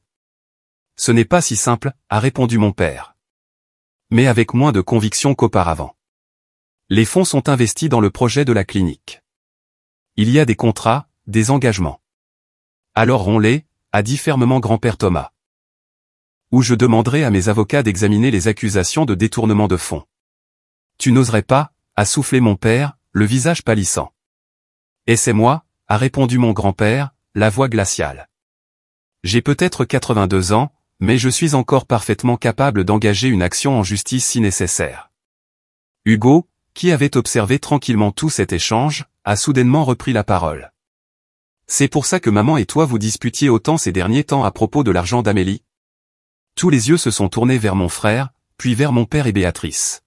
Ce n'est pas si simple, a répondu mon père. Mais avec moins de conviction qu'auparavant. Les fonds sont investis dans le projet de la clinique. Il y a des contrats, des engagements. Alors romps-les, a dit fermement grand-père Thomas. Ou je demanderai à mes avocats d'examiner les accusations de détournement de fonds. Tu n'oserais pas, a soufflé mon père, le visage pâlissant. Et c'est moi, a répondu mon grand-père, la voix glaciale. J'ai peut-être 82 ans, mais je suis encore parfaitement capable d'engager une action en justice si nécessaire. Hugo, qui avait observé tranquillement tout cet échange, a soudainement repris la parole. C'est pour ça que maman et toi vous disputiez autant ces derniers temps à propos de l'argent d'Amélie? Tous les yeux se sont tournés vers mon frère, puis vers mon père et Béatrice.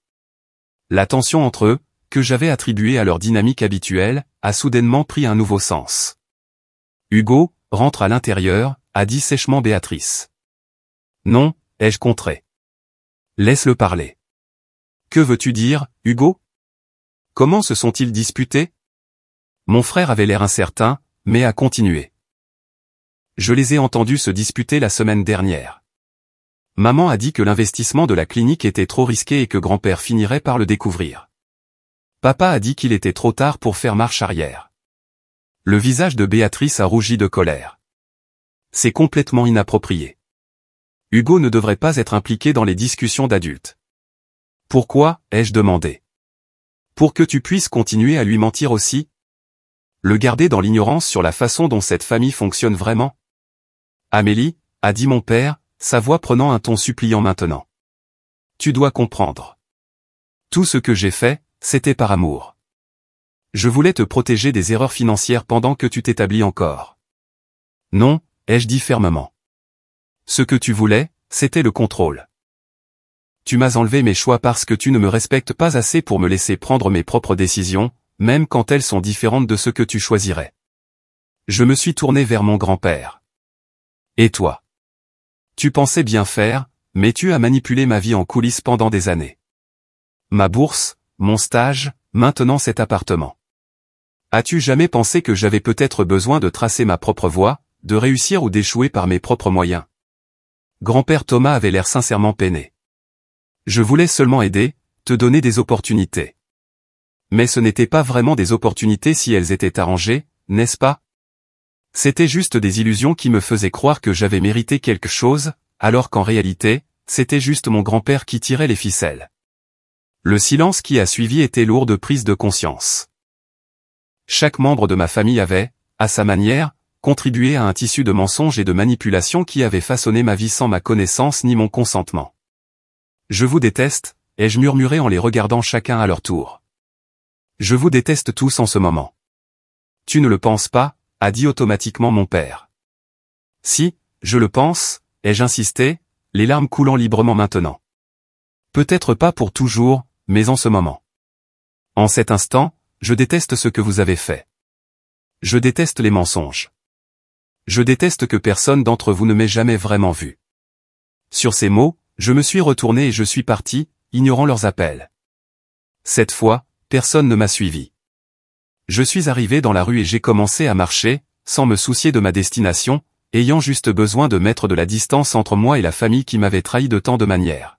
La tension entre eux, que j'avais attribuée à leur dynamique habituelle, a soudainement pris un nouveau sens. Hugo, rentre à l'intérieur, a dit sèchement Béatrice. Non, ai-je contré. Laisse-le parler. Que veux-tu dire, Hugo? Comment se sont-ils disputés? Mon frère avait l'air incertain, mais a continué. Je les ai entendus se disputer la semaine dernière. Maman a dit que l'investissement de la clinique était trop risqué et que grand-père finirait par le découvrir. Papa a dit qu'il était trop tard pour faire marche arrière. Le visage de Béatrice a rougi de colère. C'est complètement inapproprié. Hugo ne devrait pas être impliqué dans les discussions d'adultes. Pourquoi, ai-je demandé. Pour que tu puisses continuer à lui mentir aussi? Le garder dans l'ignorance sur la façon dont cette famille fonctionne vraiment? Amélie, a dit mon père, sa voix prenant un ton suppliant maintenant. Tu dois comprendre. Tout ce que j'ai fait, c'était par amour. Je voulais te protéger des erreurs financières pendant que tu t'établis encore. Non, ai-je dit fermement. Ce que tu voulais, c'était le contrôle. Tu m'as enlevé mes choix parce que tu ne me respectes pas assez pour me laisser prendre mes propres décisions, même quand elles sont différentes de ce que tu choisirais. Je me suis tourné vers mon grand-père. Et toi? Tu pensais bien faire, mais tu as manipulé ma vie en coulisses pendant des années. Ma bourse, mon stage, maintenant cet appartement. As-tu jamais pensé que j'avais peut-être besoin de tracer ma propre voie, de réussir ou d'échouer par mes propres moyens? Grand-père Thomas avait l'air sincèrement peiné. Je voulais seulement aider, te donner des opportunités. Mais ce n'était pas vraiment des opportunités si elles étaient arrangées, n'est-ce pas? C'était juste des illusions qui me faisaient croire que j'avais mérité quelque chose, alors qu'en réalité, c'était juste mon grand-père qui tirait les ficelles. Le silence qui a suivi était lourd de prise de conscience. Chaque membre de ma famille avait, à sa manière, contribué à un tissu de mensonges et de manipulations qui avait façonné ma vie sans ma connaissance ni mon consentement. Je vous déteste, ai-je murmuré en les regardant chacun à leur tour. Je vous déteste tous en ce moment. Tu ne le penses pas, a dit automatiquement mon père. Si, je le pense, ai-je insisté, les larmes coulant librement maintenant. Peut-être pas pour toujours, mais en ce moment. En cet instant, je déteste ce que vous avez fait. Je déteste les mensonges. Je déteste que personne d'entre vous ne m'ait jamais vraiment vu. Sur ces mots, je me suis retourné et je suis parti, ignorant leurs appels. Cette fois, personne ne m'a suivi. Je suis arrivé dans la rue et j'ai commencé à marcher, sans me soucier de ma destination, ayant juste besoin de mettre de la distance entre moi et la famille qui m'avait trahi de tant de manières.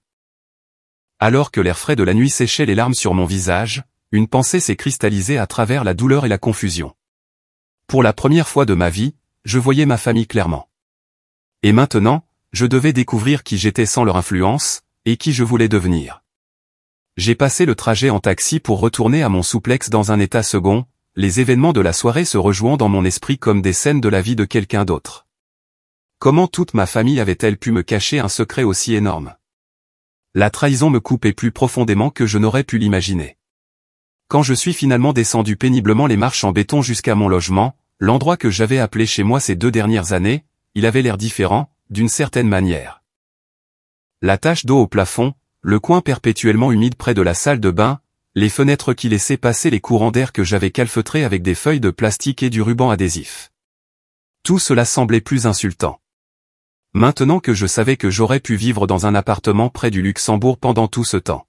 Alors que l'air frais de la nuit séchait les larmes sur mon visage, une pensée s'est cristallisée à travers la douleur et la confusion. Pour la première fois de ma vie, je voyais ma famille clairement. Et maintenant, je devais découvrir qui j'étais sans leur influence, et qui je voulais devenir. J'ai passé le trajet en taxi pour retourner à mon souplex dans un état second, les événements de la soirée se rejouant dans mon esprit comme des scènes de la vie de quelqu'un d'autre. Comment toute ma famille avait-elle pu me cacher un secret aussi énorme? La trahison me coupait plus profondément que je n'aurais pu l'imaginer. Quand je suis finalement descendu péniblement les marches en béton jusqu'à mon logement, l'endroit que j'avais appelé chez moi ces 2 dernières années, il avait l'air différent, d'une certaine manière. La tache d'eau au plafond, le coin perpétuellement humide près de la salle de bain, les fenêtres qui laissaient passer les courants d'air que j'avais calfeutrés avec des feuilles de plastique et du ruban adhésif. Tout cela semblait plus insultant. Maintenant que je savais que j'aurais pu vivre dans un appartement près du Luxembourg pendant tout ce temps.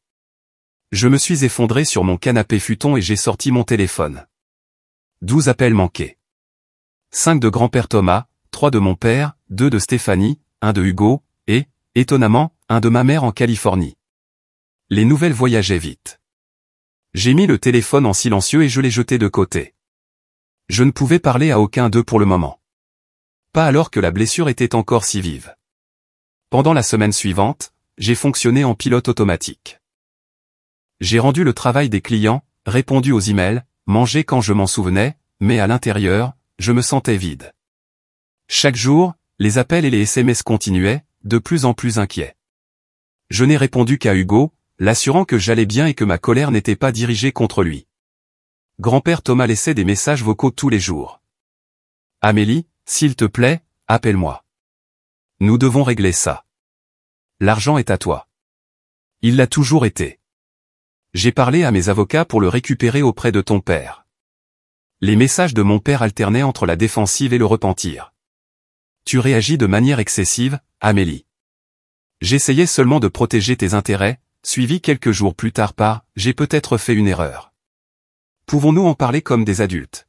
Je me suis effondré sur mon canapé futon et j'ai sorti mon téléphone. 12 appels manqués. 5 de grand-père Thomas, 3 de mon père, 2 de Stéphanie, 1 de Hugo, et, étonnamment, 1 de ma mère en Californie. Les nouvelles voyageaient vite. J'ai mis le téléphone en silencieux et je l'ai jeté de côté. Je ne pouvais parler à aucun d'eux pour le moment. Pas alors que la blessure était encore si vive. Pendant la semaine suivante, j'ai fonctionné en pilote automatique. J'ai rendu le travail des clients, répondu aux emails, mangé quand je m'en souvenais, mais à l'intérieur, je me sentais vide. Chaque jour, les appels et les SMS continuaient, de plus en plus inquiets. Je n'ai répondu qu'à Hugo, l'assurant que j'allais bien et que ma colère n'était pas dirigée contre lui. Grand-père Thomas laissait des messages vocaux tous les jours. Amélie, s'il te plaît, appelle-moi. Nous devons régler ça. L'argent est à toi. Il l'a toujours été. J'ai parlé à mes avocats pour le récupérer auprès de ton père. Les messages de mon père alternaient entre la défensive et le repentir. Tu réagis de manière excessive, Amélie. J'essayais seulement de protéger tes intérêts, suivi quelques jours plus tard par « j'ai peut-être fait une erreur ». Pouvons-nous en parler comme des adultes?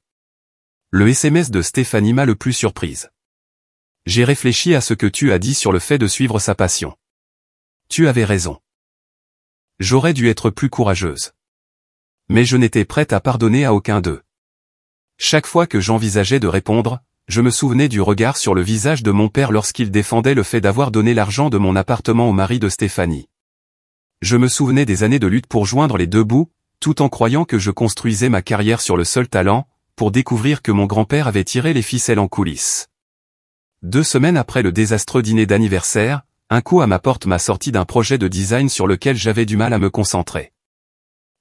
Le SMS de Stéphanie m'a le plus surprise. J'ai réfléchi à ce que tu as dit sur le fait de suivre sa passion. Tu avais raison. J'aurais dû être plus courageuse. Mais je n'étais prête à pardonner à aucun d'eux. Chaque fois que j'envisageais de répondre, je me souvenais du regard sur le visage de mon père lorsqu'il défendait le fait d'avoir donné l'argent de mon appartement au mari de Stéphanie. Je me souvenais des années de lutte pour joindre les deux bouts, tout en croyant que je construisais ma carrière sur le seul talent, pour découvrir que mon grand-père avait tiré les ficelles en coulisses. 2 semaines après le désastreux dîner d'anniversaire, un coup à ma porte m'a sorti d'un projet de design sur lequel j'avais du mal à me concentrer.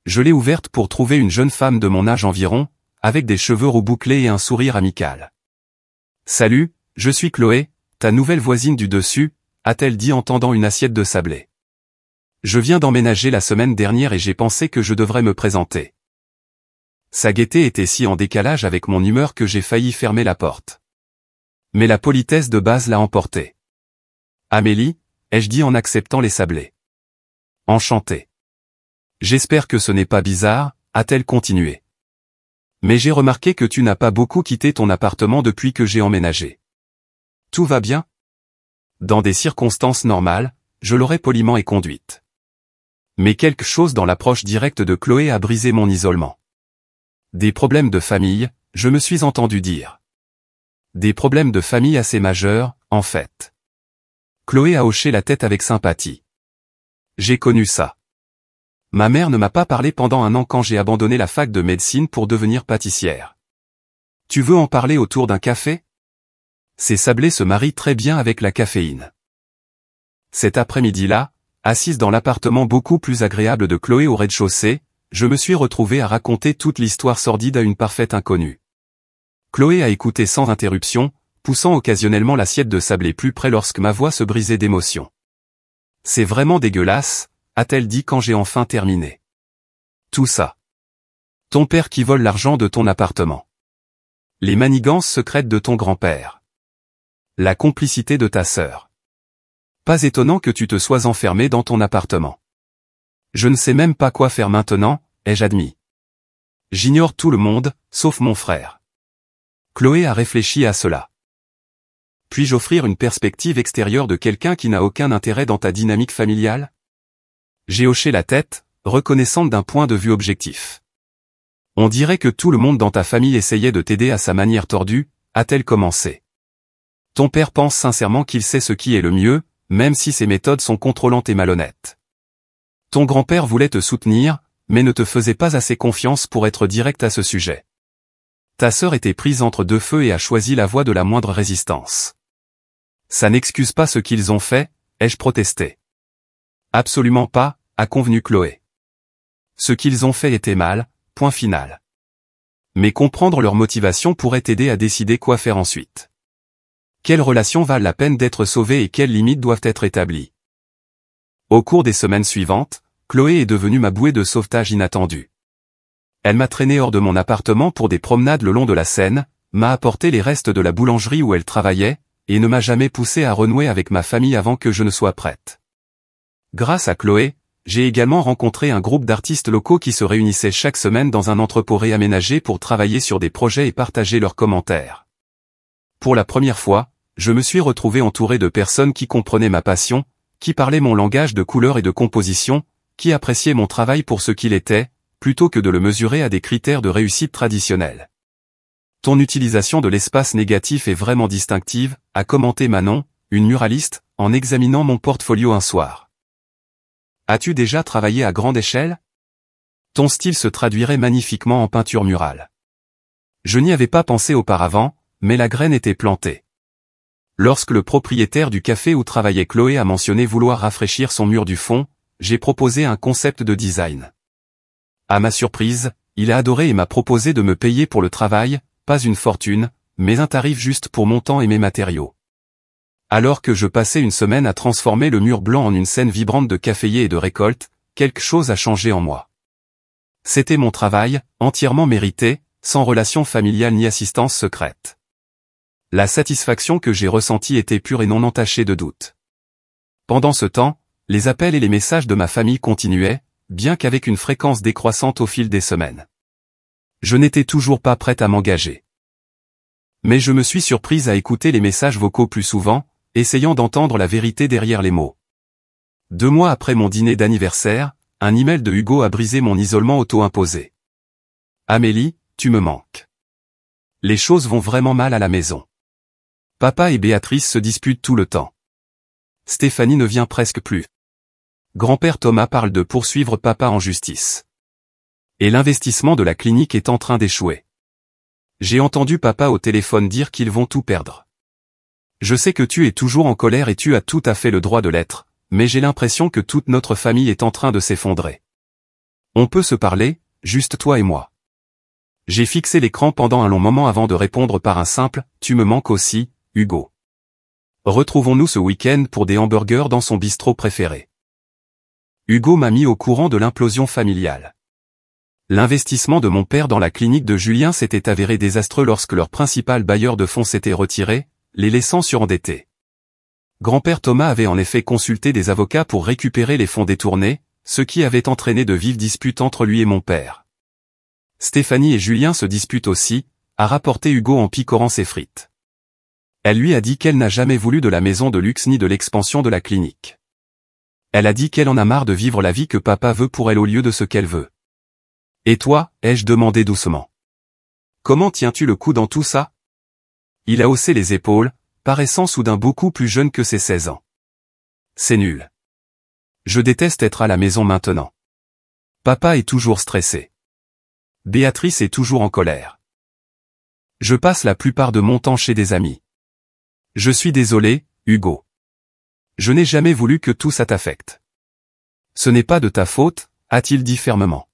Je l'ai ouverte pour trouver une jeune femme de mon âge environ, avec des cheveux roux bouclés et un sourire amical. « Salut, je suis Chloé, ta nouvelle voisine du dessus », a-t-elle dit en tendant une assiette de sablé. Je viens d'emménager la semaine dernière et j'ai pensé que je devrais me présenter. Sa gaieté était si en décalage avec mon humeur que j'ai failli fermer la porte. Mais la politesse de base l'a emporté. « Amélie », ai-je dit en acceptant les sablés. « Enchanté. »« J'espère que ce n'est pas bizarre », a-t-elle continué. « Mais j'ai remarqué que tu n'as pas beaucoup quitté ton appartement depuis que j'ai emménagé. Tout va bien ?» Dans des circonstances normales, je l'aurais poliment éconduite. Mais quelque chose dans l'approche directe de Chloé a brisé mon isolement. Des problèmes de famille, je me suis entendu dire. Des problèmes de famille assez majeurs, en fait. Chloé a hoché la tête avec sympathie. J'ai connu ça. Ma mère ne m'a pas parlé pendant 1 an quand j'ai abandonné la fac de médecine pour devenir pâtissière. Tu veux en parler autour d'un café? Ces sablés se marient très bien avec la caféine. Cet après-midi-là, assise dans l'appartement beaucoup plus agréable de Chloé au rez-de-chaussée, je me suis retrouvé à raconter toute l'histoire sordide à une parfaite inconnue. Chloé a écouté sans interruption, poussant occasionnellement l'assiette de sablé plus près lorsque ma voix se brisait d'émotion. « C'est vraiment dégueulasse », a-t-elle dit quand j'ai enfin terminé. « Tout ça. Ton père qui vole l'argent de ton appartement. Les manigances secrètes de ton grand-père. La complicité de ta sœur. Pas étonnant que tu te sois enfermé dans ton appartement. Je ne sais même pas quoi faire maintenant, ai-je admis. J'ignore tout le monde, sauf mon frère. » Chloé a réfléchi à cela. Puis-je offrir une perspective extérieure de quelqu'un qui n'a aucun intérêt dans ta dynamique familiale? J'ai hoché la tête, reconnaissante d'un point de vue objectif. On dirait que tout le monde dans ta famille essayait de t'aider à sa manière tordue, a-t-elle commencé. Ton père pense sincèrement qu'il sait ce qui est le mieux, même si ses méthodes sont contrôlantes et malhonnêtes. Ton grand-père voulait te soutenir, mais ne te faisait pas assez confiance pour être direct à ce sujet. Ta sœur était prise entre deux feux et a choisi la voie de la moindre résistance. Ça n'excuse pas ce qu'ils ont fait, ai-je protesté. Absolument pas, a convenu Chloé. Ce qu'ils ont fait était mal, point final. Mais comprendre leur motivation pourrait t'aider à décider quoi faire ensuite. Quelles relations valent la peine d'être sauvées et quelles limites doivent être établies. Au cours des semaines suivantes, Chloé est devenue ma bouée de sauvetage inattendue. Elle m'a traîné hors de mon appartement pour des promenades le long de la Seine, m'a apporté les restes de la boulangerie où elle travaillait, et ne m'a jamais poussé à renouer avec ma famille avant que je ne sois prête. Grâce à Chloé, j'ai également rencontré un groupe d'artistes locaux qui se réunissaient chaque semaine dans un entrepôt réaménagé pour travailler sur des projets et partager leurs commentaires. Pour la première fois, je me suis retrouvé entouré de personnes qui comprenaient ma passion, qui parlaient mon langage de couleur et de composition, qui appréciaient mon travail pour ce qu'il était, plutôt que de le mesurer à des critères de réussite traditionnels. Ton utilisation de l'espace négatif est vraiment distinctive, a commenté Manon, une muraliste, en examinant mon portfolio un soir. As-tu déjà travaillé à grande échelle? Ton style se traduirait magnifiquement en peinture murale. Je n'y avais pas pensé auparavant, mais la graine était plantée. Lorsque le propriétaire du café où travaillait Chloé a mentionné vouloir rafraîchir son mur du fond, j'ai proposé un concept de design. À ma surprise, il a adoré et m'a proposé de me payer pour le travail, pas une fortune, mais un tarif juste pour mon temps et mes matériaux. Alors que je passais une semaine à transformer le mur blanc en une scène vibrante de caféiers et de récoltes, quelque chose a changé en moi. C'était mon travail, entièrement mérité, sans relation familiale ni assistance secrète. La satisfaction que j'ai ressentie était pure et non entachée de doute. Pendant ce temps, les appels et les messages de ma famille continuaient, bien qu'avec une fréquence décroissante au fil des semaines. Je n'étais toujours pas prête à m'engager. Mais je me suis surprise à écouter les messages vocaux plus souvent, essayant d'entendre la vérité derrière les mots. 2 mois après mon dîner d'anniversaire, un email de Hugo a brisé mon isolement auto-imposé. Amélie, tu me manques. Les choses vont vraiment mal à la maison. Papa et Béatrice se disputent tout le temps. Stéphanie ne vient presque plus. Grand-père Thomas parle de poursuivre papa en justice. Et l'investissement de la clinique est en train d'échouer. J'ai entendu papa au téléphone dire qu'ils vont tout perdre. Je sais que tu es toujours en colère et tu as tout à fait le droit de l'être, mais j'ai l'impression que toute notre famille est en train de s'effondrer. On peut se parler, juste toi et moi. J'ai fixé l'écran pendant un long moment avant de répondre par un simple « Tu me manques aussi, Hugo ». Retrouvons-nous ce week-end pour des hamburgers dans son bistrot préféré. Hugo m'a mis au courant de l'implosion familiale. L'investissement de mon père dans la clinique de Julien s'était avéré désastreux lorsque leur principal bailleur de fonds s'était retiré, les laissant surendettés. Grand-père Thomas avait en effet consulté des avocats pour récupérer les fonds détournés, ce qui avait entraîné de vives disputes entre lui et mon père. Stéphanie et Julien se disputent aussi, a rapporté Hugo en picorant ses frites. Elle lui a dit qu'elle n'a jamais voulu de la maison de luxe ni de l'expansion de la clinique. Elle a dit qu'elle en a marre de vivre la vie que papa veut pour elle au lieu de ce qu'elle veut. Et toi, ai-je demandé doucement. Comment tiens-tu le coup dans tout ça? Il a haussé les épaules, paraissant soudain beaucoup plus jeune que ses 16 ans. C'est nul. Je déteste être à la maison maintenant. Papa est toujours stressé. Béatrice est toujours en colère. Je passe la plupart de mon temps chez des amis. Je suis désolé, Hugo. Je n'ai jamais voulu que tout ça t'affecte. Ce n'est pas de ta faute, a-t-il dit fermement.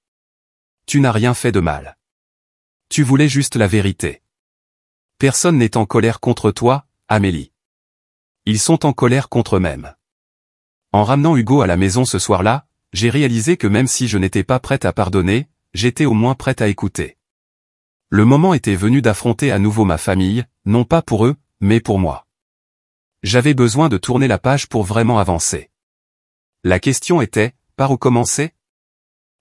Tu n'as rien fait de mal. Tu voulais juste la vérité. Personne n'est en colère contre toi, Amélie. Ils sont en colère contre eux-mêmes. En ramenant Hugo à la maison ce soir-là, j'ai réalisé que même si je n'étais pas prête à pardonner, j'étais au moins prête à écouter. Le moment était venu d'affronter à nouveau ma famille, non pas pour eux, mais pour moi. J'avais besoin de tourner la page pour vraiment avancer. La question était, par où commencer?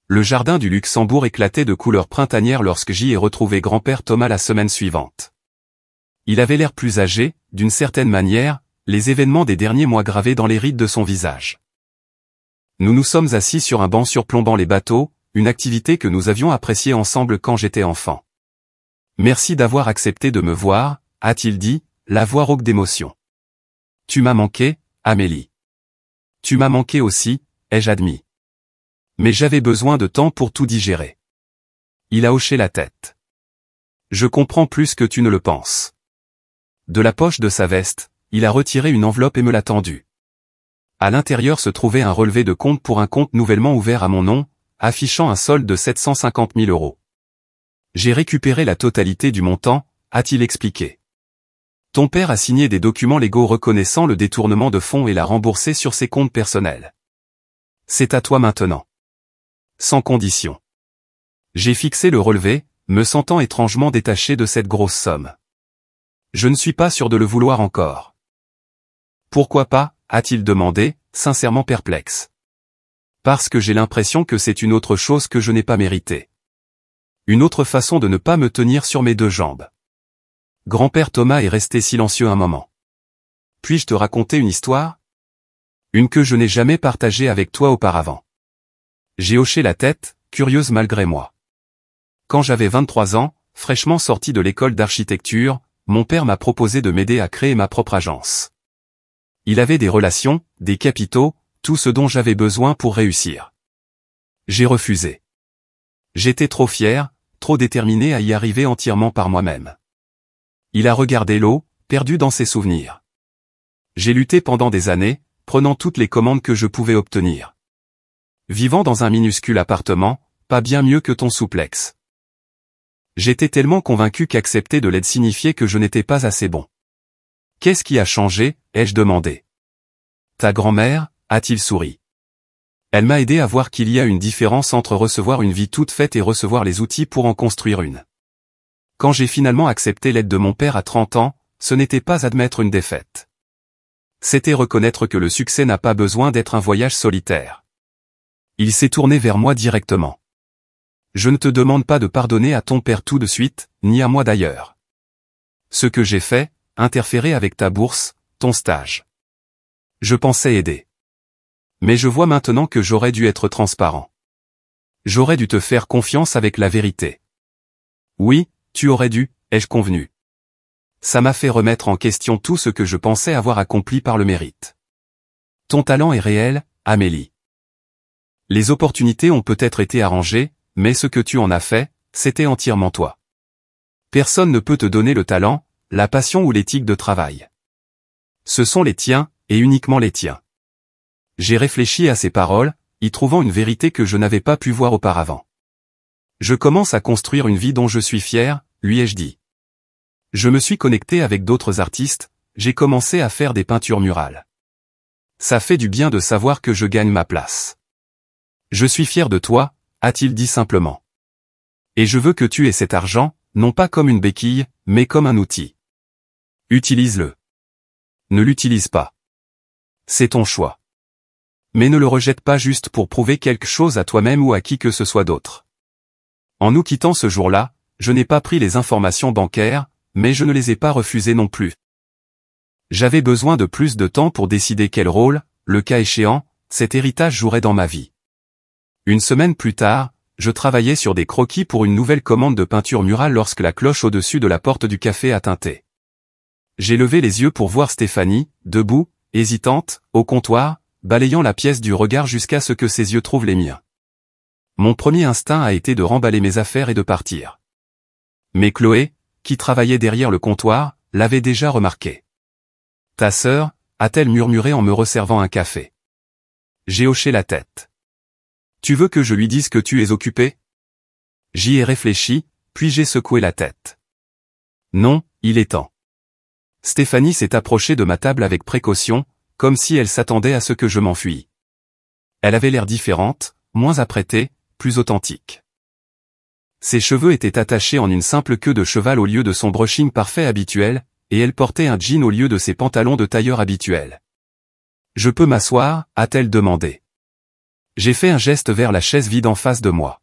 Le jardin du Luxembourg éclatait de couleurs printanières lorsque j'y ai retrouvé grand-père Thomas la semaine suivante. Il avait l'air plus âgé, d'une certaine manière, les événements des derniers mois gravés dans les rides de son visage. Nous nous sommes assis sur un banc surplombant les bateaux, une activité que nous avions appréciée ensemble quand j'étais enfant. Merci d'avoir accepté de me voir, a-t-il dit, la voix rauque d'émotion. Tu m'as manqué, Amélie. Tu m'as manqué aussi, ai-je admis. Mais j'avais besoin de temps pour tout digérer. Il a hoché la tête. Je comprends plus que tu ne le penses. De la poche de sa veste, il a retiré une enveloppe et me l'a tendue. À l'intérieur se trouvait un relevé de compte pour un compte nouvellement ouvert à mon nom, affichant un solde de 750 000 €. J'ai récupéré la totalité du montant, a-t-il expliqué. Ton père a signé des documents légaux reconnaissant le détournement de fonds et l'a remboursé sur ses comptes personnels. C'est à toi maintenant. Sans condition. J'ai fixé le relevé, me sentant étrangement détaché de cette grosse somme. Je ne suis pas sûr de le vouloir encore. Pourquoi pas, a-t-il demandé, sincèrement perplexe. Parce que j'ai l'impression que c'est une autre chose que je n'ai pas méritée. Une autre façon de ne pas me tenir sur mes 2 jambes. Grand-père Thomas est resté silencieux un moment. Puis-je te raconter une histoire? Une que je n'ai jamais partagée avec toi auparavant. J'ai hoché la tête, curieuse malgré moi. Quand j'avais 23 ans, fraîchement sorti de l'école d'architecture, mon père m'a proposé de m'aider à créer ma propre agence. Il avait des relations, des capitaux, tout ce dont j'avais besoin pour réussir. J'ai refusé. J'étais trop fier, trop déterminé à y arriver entièrement par moi-même. Il a regardé l'eau, perdu dans ses souvenirs. J'ai lutté pendant des années, prenant toutes les commandes que je pouvais obtenir. Vivant dans un minuscule appartement, pas bien mieux que ton souplex. J'étais tellement convaincu qu'accepter de l'aide signifiait que je n'étais pas assez bon. Qu'est-ce qui a changé, ai-je demandé. Ta grand-mère, a-t-il souri. Elle m'a aidé à voir qu'il y a une différence entre recevoir une vie toute faite et recevoir les outils pour en construire une. Quand j'ai finalement accepté l'aide de mon père à 30 ans, ce n'était pas admettre une défaite. C'était reconnaître que le succès n'a pas besoin d'être un voyage solitaire. Il s'est tourné vers moi directement. Je ne te demande pas de pardonner à ton père tout de suite, ni à moi d'ailleurs. Ce que j'ai fait, interférer avec ta bourse, ton stage. Je pensais aider. Mais je vois maintenant que j'aurais dû être transparent. J'aurais dû te faire confiance avec la vérité. Oui, tu aurais dû, ai-je convenu. Ça m'a fait remettre en question tout ce que je pensais avoir accompli par le mérite. Ton talent est réel, Amélie. Les opportunités ont peut-être été arrangées, mais ce que tu en as fait, c'était entièrement toi. Personne ne peut te donner le talent, la passion ou l'éthique de travail. Ce sont les tiens, et uniquement les tiens. J'ai réfléchi à ces paroles, y trouvant une vérité que je n'avais pas pu voir auparavant. Je commence à construire une vie dont je suis fier, lui ai-je dit. Je me suis connecté avec d'autres artistes, j'ai commencé à faire des peintures murales. Ça fait du bien de savoir que je gagne ma place. Je suis fier de toi, a-t-il dit simplement. Et je veux que tu aies cet argent, non pas comme une béquille, mais comme un outil. Utilise-le. Ne l'utilise pas. C'est ton choix. Mais ne le rejette pas juste pour prouver quelque chose à toi-même ou à qui que ce soit d'autre. En nous quittant ce jour-là, je n'ai pas pris les informations bancaires, mais je ne les ai pas refusées non plus. J'avais besoin de plus de temps pour décider quel rôle, le cas échéant, cet héritage jouerait dans ma vie. Une semaine plus tard, je travaillais sur des croquis pour une nouvelle commande de peinture murale lorsque la cloche au-dessus de la porte du café a tinté. J'ai levé les yeux pour voir Stéphanie, debout, hésitante, au comptoir, balayant la pièce du regard jusqu'à ce que ses yeux trouvent les miens. Mon premier instinct a été de remballer mes affaires et de partir. Mais Chloé, qui travaillait derrière le comptoir, l'avait déjà remarqué. « Ta sœur » a-t-elle murmuré en me resservant un café. J'ai hoché la tête. « Tu veux que je lui dise que tu es occupé » J'y ai réfléchi, puis j'ai secoué la tête. « Non, il est temps. » Stéphanie s'est approchée de ma table avec précaution, comme si elle s'attendait à ce que je m'enfuie. Elle avait l'air différente, moins apprêtée, plus authentique. Ses cheveux étaient attachés en une simple queue de cheval au lieu de son brushing parfait habituel, et elle portait un jean au lieu de ses pantalons de tailleur habituels. « Je peux m'asseoir » a-t-elle demandé. J'ai fait un geste vers la chaise vide en face de moi.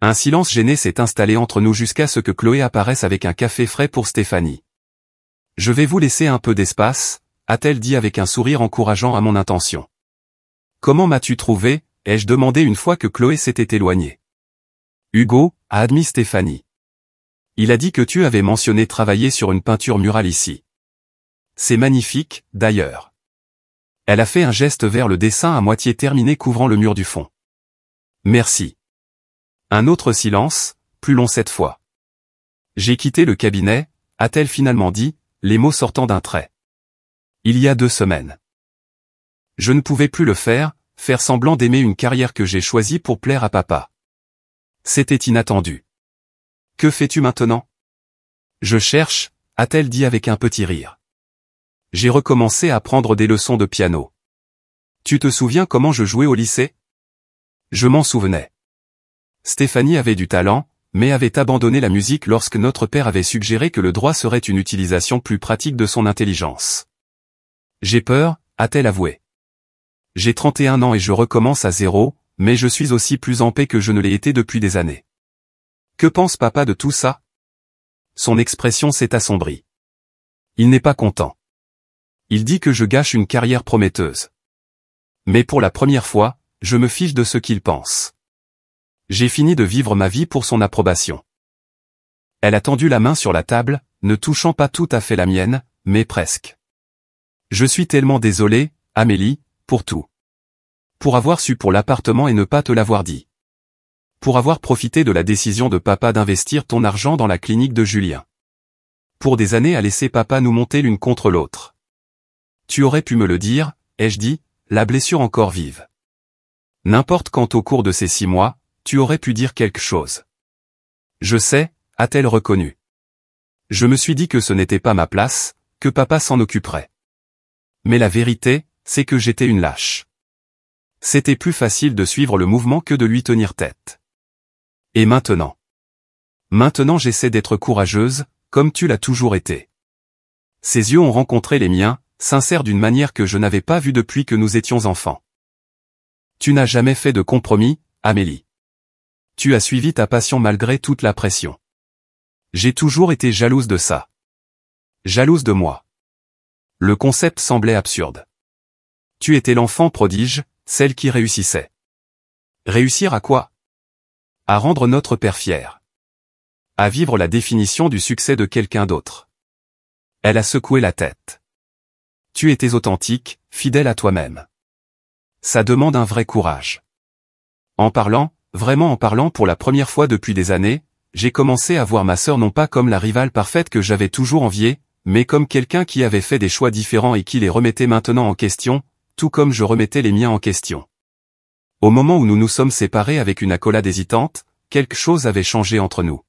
Un silence gêné s'est installé entre nous jusqu'à ce que Chloé apparaisse avec un café frais pour Stéphanie. « Je vais vous laisser un peu d'espace » a-t-elle dit avec un sourire encourageant à mon intention. « Comment m'as-tu trouvé » ai-je demandé une fois que Chloé s'était éloignée. « Hugo » a admis Stéphanie. « Il a dit que tu avais mentionné travailler sur une peinture murale ici. C'est magnifique, d'ailleurs. » Elle a fait un geste vers le dessin à moitié terminé couvrant le mur du fond. « Merci. » Un autre silence, plus long cette fois. « J'ai quitté le cabinet » a-t-elle finalement dit, les mots sortant d'un trait. Il y a 2 semaines. Je ne pouvais plus le faire semblant d'aimer une carrière que j'ai choisie pour plaire à papa. C'était inattendu. Que fais-tu maintenant ? Je cherche, a-t-elle dit avec un petit rire. J'ai recommencé à prendre des leçons de piano. Tu te souviens comment je jouais au lycée ? Je m'en souvenais. Stéphanie avait du talent, mais avait abandonné la musique lorsque notre père avait suggéré que le droit serait une utilisation plus pratique de son intelligence. J'ai peur, a-t-elle avoué. J'ai 31 ans et je recommence à zéro, mais je suis aussi plus en paix que je ne l'ai été depuis des années. Que pense papa de tout ça ? Son expression s'est assombrie. Il n'est pas content. Il dit que je gâche une carrière prometteuse. Mais pour la première fois, je me fiche de ce qu'il pense. J'ai fini de vivre ma vie pour son approbation. Elle a tendu la main sur la table, ne touchant pas tout à fait la mienne, mais presque. Je suis tellement désolé, Amélie, pour tout. Pour avoir su pour l'appartement et ne pas te l'avoir dit. Pour avoir profité de la décision de papa d'investir ton argent dans la clinique de Julien. Pour des années à laisser papa nous monter l'une contre l'autre. Tu aurais pu me le dire, ai-je dit, la blessure encore vive. N'importe quand au cours de ces 6 mois, tu aurais pu dire quelque chose. Je sais, a-t-elle reconnu. Je me suis dit que ce n'était pas ma place, que papa s'en occuperait. Mais la vérité, c'est que j'étais une lâche. C'était plus facile de suivre le mouvement que de lui tenir tête. Et maintenant ? Maintenant j'essaie d'être courageuse, comme tu l'as toujours été. Ses yeux ont rencontré les miens, sincères d'une manière que je n'avais pas vue depuis que nous étions enfants. Tu n'as jamais fait de compromis, Amélie. Tu as suivi ta passion malgré toute la pression. J'ai toujours été jalouse de ça. Jalouse de moi. Le concept semblait absurde. Tu étais l'enfant prodige, celle qui réussissait. Réussir à quoi? À rendre notre père fier. À vivre la définition du succès de quelqu'un d'autre. Elle a secoué la tête. Tu étais authentique, fidèle à toi-même. Ça demande un vrai courage. En parlant, vraiment en parlant pour la première fois depuis des années, j'ai commencé à voir ma sœur non pas comme la rivale parfaite que j'avais toujours enviée, mais comme quelqu'un qui avait fait des choix différents et qui les remettait maintenant en question, tout comme je remettais les miens en question. Au moment où nous nous sommes séparés avec une accolade hésitante, quelque chose avait changé entre nous.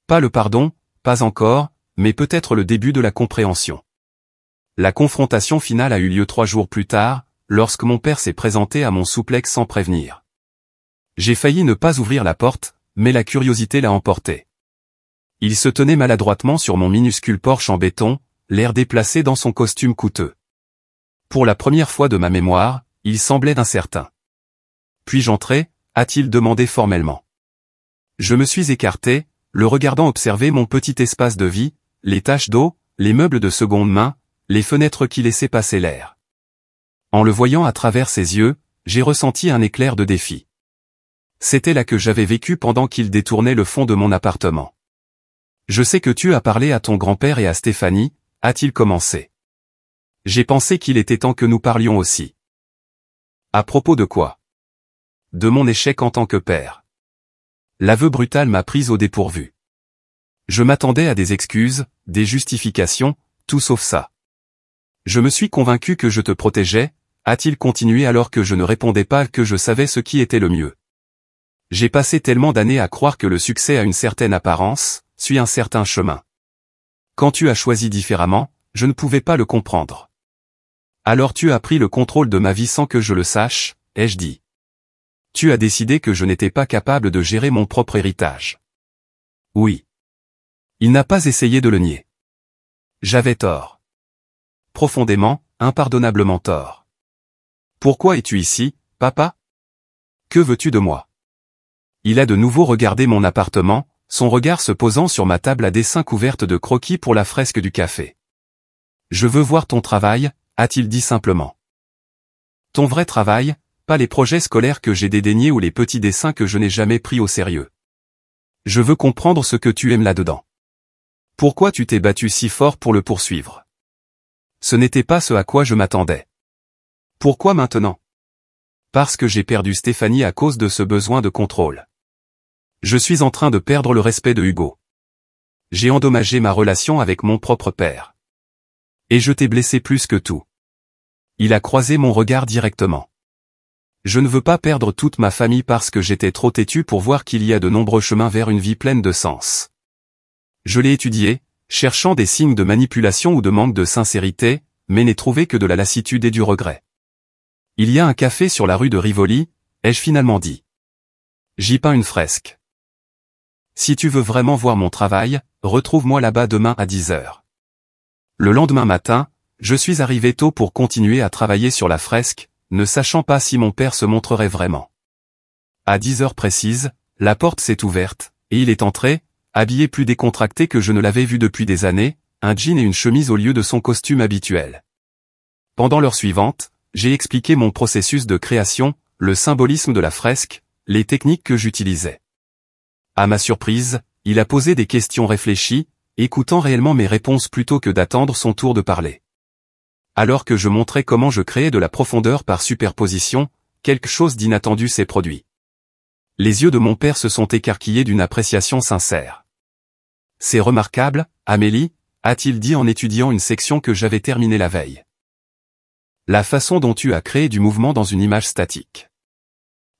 Pas le pardon, pas encore, mais peut-être le début de la compréhension. La confrontation finale a eu lieu 3 jours plus tard, lorsque mon père s'est présenté à mon souplex sans prévenir. J'ai failli ne pas ouvrir la porte, mais la curiosité l'a emporté. Il se tenait maladroitement sur mon minuscule Porsche en béton, l'air déplacé dans son costume coûteux. Pour la première fois de ma mémoire, il semblait incertain. Puis-je entrer, a-t-il demandé formellement. Je me suis écarté, le regardant observer mon petit espace de vie, les taches d'eau, les meubles de seconde main, les fenêtres qui laissaient passer l'air. En le voyant à travers ses yeux, j'ai ressenti un éclair de défi. C'était là que j'avais vécu pendant qu'il détournait le fond de mon appartement. Je sais que tu as parlé à ton grand-père et à Stéphanie, a-t-il commencé. J'ai pensé qu'il était temps que nous parlions aussi. À propos de quoi? De mon échec en tant que père. L'aveu brutal m'a prise au dépourvu. Je m'attendais à des excuses, des justifications, tout sauf ça. Je me suis convaincu que je te protégeais, a-t-il continué alors que je ne répondais pas que je savais ce qui était le mieux. J'ai passé tellement d'années à croire que le succès a une certaine apparence, suit un certain chemin. Quand tu as choisi différemment, je ne pouvais pas le comprendre. Alors tu as pris le contrôle de ma vie sans que je le sache, ai-je dit. Tu as décidé que je n'étais pas capable de gérer mon propre héritage. Oui. Il n'a pas essayé de le nier. J'avais tort. Profondément, impardonnablement tort. Pourquoi es-tu ici, papa? Que veux-tu de moi? Il a de nouveau regardé mon appartement, son regard se posant sur ma table à dessin couverte de croquis pour la fresque du café. Je veux voir ton travail, a-t-il dit simplement. Ton vrai travail, pas les projets scolaires que j'ai dédaignés ou les petits dessins que je n'ai jamais pris au sérieux. Je veux comprendre ce que tu aimes là-dedans. Pourquoi tu t'es battu si fort pour le poursuivre? Ce n'était pas ce à quoi je m'attendais. Pourquoi maintenant? Parce que j'ai perdu Stéphanie à cause de ce besoin de contrôle. Je suis en train de perdre le respect de Hugo. J'ai endommagé ma relation avec mon propre père. Et je t'ai blessé plus que tout. Il a croisé mon regard directement. Je ne veux pas perdre toute ma famille parce que j'étais trop têtu pour voir qu'il y a de nombreux chemins vers une vie pleine de sens. Je l'ai étudié, cherchant des signes de manipulation ou de manque de sincérité, mais n'ai trouvé que de la lassitude et du regret. Il y a un café sur la rue de Rivoli, ai-je finalement dit. J'y peins une fresque. Si tu veux vraiment voir mon travail, retrouve-moi là-bas demain à 10h. Le lendemain matin, je suis arrivé tôt pour continuer à travailler sur la fresque, ne sachant pas si mon père se montrerait vraiment. À 10h précises, la porte s'est ouverte, et il est entré, habillé plus décontracté que je ne l'avais vu depuis des années, un jean et une chemise au lieu de son costume habituel. Pendant l'heure suivante, j'ai expliqué mon processus de création, le symbolisme de la fresque, les techniques que j'utilisais. À ma surprise, il a posé des questions réfléchies, écoutant réellement mes réponses plutôt que d'attendre son tour de parler. Alors que je montrais comment je créais de la profondeur par superposition, quelque chose d'inattendu s'est produit. Les yeux de mon père se sont écarquillés d'une appréciation sincère. C'est remarquable, Amélie, a-t-il dit en étudiant une section que j'avais terminée la veille. La façon dont tu as créé du mouvement dans une image statique.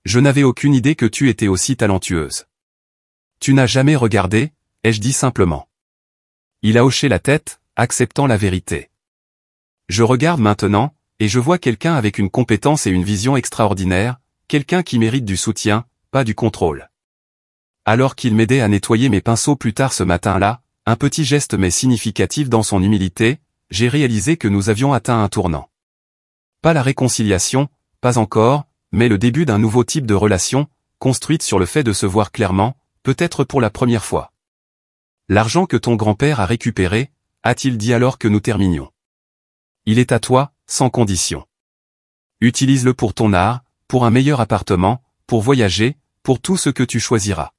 Je n'avais aucune idée que tu étais aussi talentueuse. Tu n'as jamais regardé, ai-je dit simplement. Il a hoché la tête, acceptant la vérité. Je regarde maintenant, et je vois quelqu'un avec une compétence et une vision extraordinaires, quelqu'un qui mérite du soutien, pas du contrôle. Alors qu'il m'aidait à nettoyer mes pinceaux plus tard ce matin-là, un petit geste mais significatif dans son humilité, j'ai réalisé que nous avions atteint un tournant. Pas la réconciliation, pas encore, mais le début d'un nouveau type de relation, construite sur le fait de se voir clairement, peut-être pour la première fois. L'argent que ton grand-père a récupéré, a-t-il dit alors que nous terminions. Il est à toi, sans condition. Utilise-le pour ton art, pour un meilleur appartement, pour voyager, pour tout ce que tu choisiras.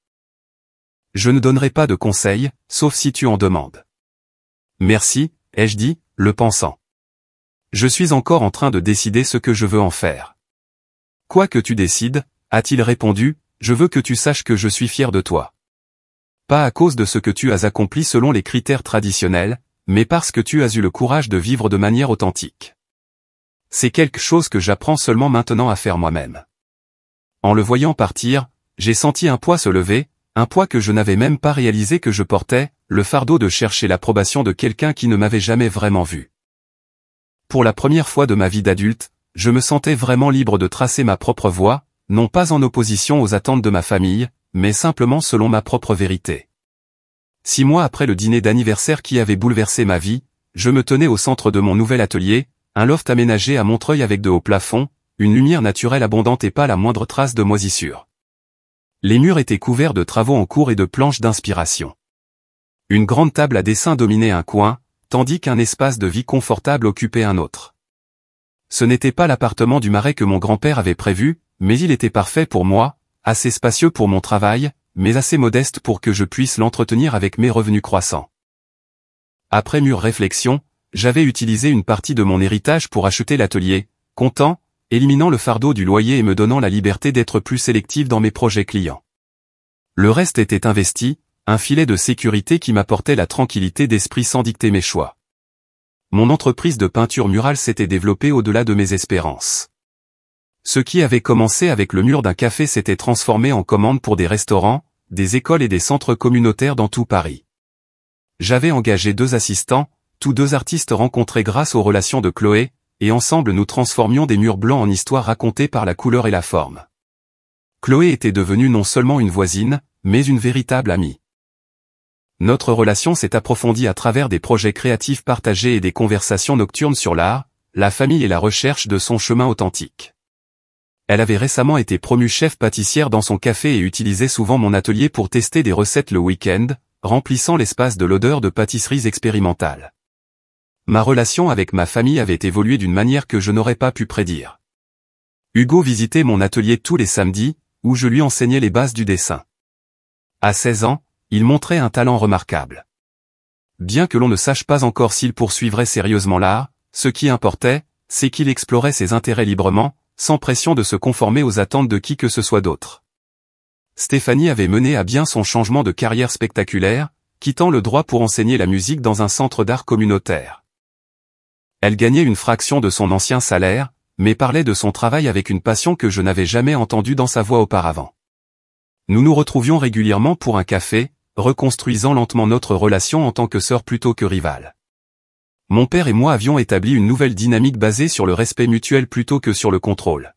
Je ne donnerai pas de conseils, sauf si tu en demandes. Merci, ai-je dit, le pensant. Je suis encore en train de décider ce que je veux en faire. Quoi que tu décides, a-t-il répondu, je veux que tu saches que je suis fier de toi. Pas à cause de ce que tu as accompli selon les critères traditionnels, mais parce que tu as eu le courage de vivre de manière authentique. C'est quelque chose que j'apprends seulement maintenant à faire moi-même. En le voyant partir, j'ai senti un poids se lever, un poids que je n'avais même pas réalisé que je portais, le fardeau de chercher l'approbation de quelqu'un qui ne m'avait jamais vraiment vu. Pour la première fois de ma vie d'adulte, je me sentais vraiment libre de tracer ma propre voie, non pas en opposition aux attentes de ma famille, mais simplement selon ma propre vérité. 6 mois après le dîner d'anniversaire qui avait bouleversé ma vie, je me tenais au centre de mon nouvel atelier, un loft aménagé à Montreuil avec de hauts plafonds, une lumière naturelle abondante et pas la moindre trace de moisissure. Les murs étaient couverts de travaux en cours et de planches d'inspiration. Une grande table à dessin dominait un coin, tandis qu'un espace de vie confortable occupait un autre. Ce n'était pas l'appartement du Marais que mon grand-père avait prévu, mais il était parfait pour moi, assez spacieux pour mon travail, mais assez modeste pour que je puisse l'entretenir avec mes revenus croissants. Après mûre réflexion, j'avais utilisé une partie de mon héritage pour acheter l'atelier, content, éliminant le fardeau du loyer et me donnant la liberté d'être plus sélectif dans mes projets clients. Le reste était investi, un filet de sécurité qui m'apportait la tranquillité d'esprit sans dicter mes choix. Mon entreprise de peinture murale s'était développée au-delà de mes espérances. Ce qui avait commencé avec le mur d'un café s'était transformé en commande pour des restaurants, des écoles et des centres communautaires dans tout Paris. J'avais engagé 2 assistants, tous 2 artistes rencontrés grâce aux relations de Chloé, et ensemble nous transformions des murs blancs en histoires racontées par la couleur et la forme. Chloé était devenue non seulement une voisine, mais une véritable amie. Notre relation s'est approfondie à travers des projets créatifs partagés et des conversations nocturnes sur l'art, la famille et la recherche de son chemin authentique. Elle avait récemment été promue chef pâtissière dans son café et utilisait souvent mon atelier pour tester des recettes le week-end, remplissant l'espace de l'odeur de pâtisseries expérimentales. Ma relation avec ma famille avait évolué d'une manière que je n'aurais pas pu prédire. Hugo visitait mon atelier tous les samedis, où je lui enseignais les bases du dessin. À 16 ans, il montrait un talent remarquable. Bien que l'on ne sache pas encore s'il poursuivrait sérieusement l'art, ce qui importait, c'est qu'il explorait ses intérêts librement, sans pression de se conformer aux attentes de qui que ce soit d'autre. Stéphanie avait mené à bien son changement de carrière spectaculaire, quittant le droit pour enseigner la musique dans un centre d'art communautaire. Elle gagnait une fraction de son ancien salaire, mais parlait de son travail avec une passion que je n'avais jamais entendue dans sa voix auparavant. Nous nous retrouvions régulièrement pour un café, reconstruisant lentement notre relation en tant que sœurs plutôt que rivales. Mon père et moi avions établi une nouvelle dynamique basée sur le respect mutuel plutôt que sur le contrôle.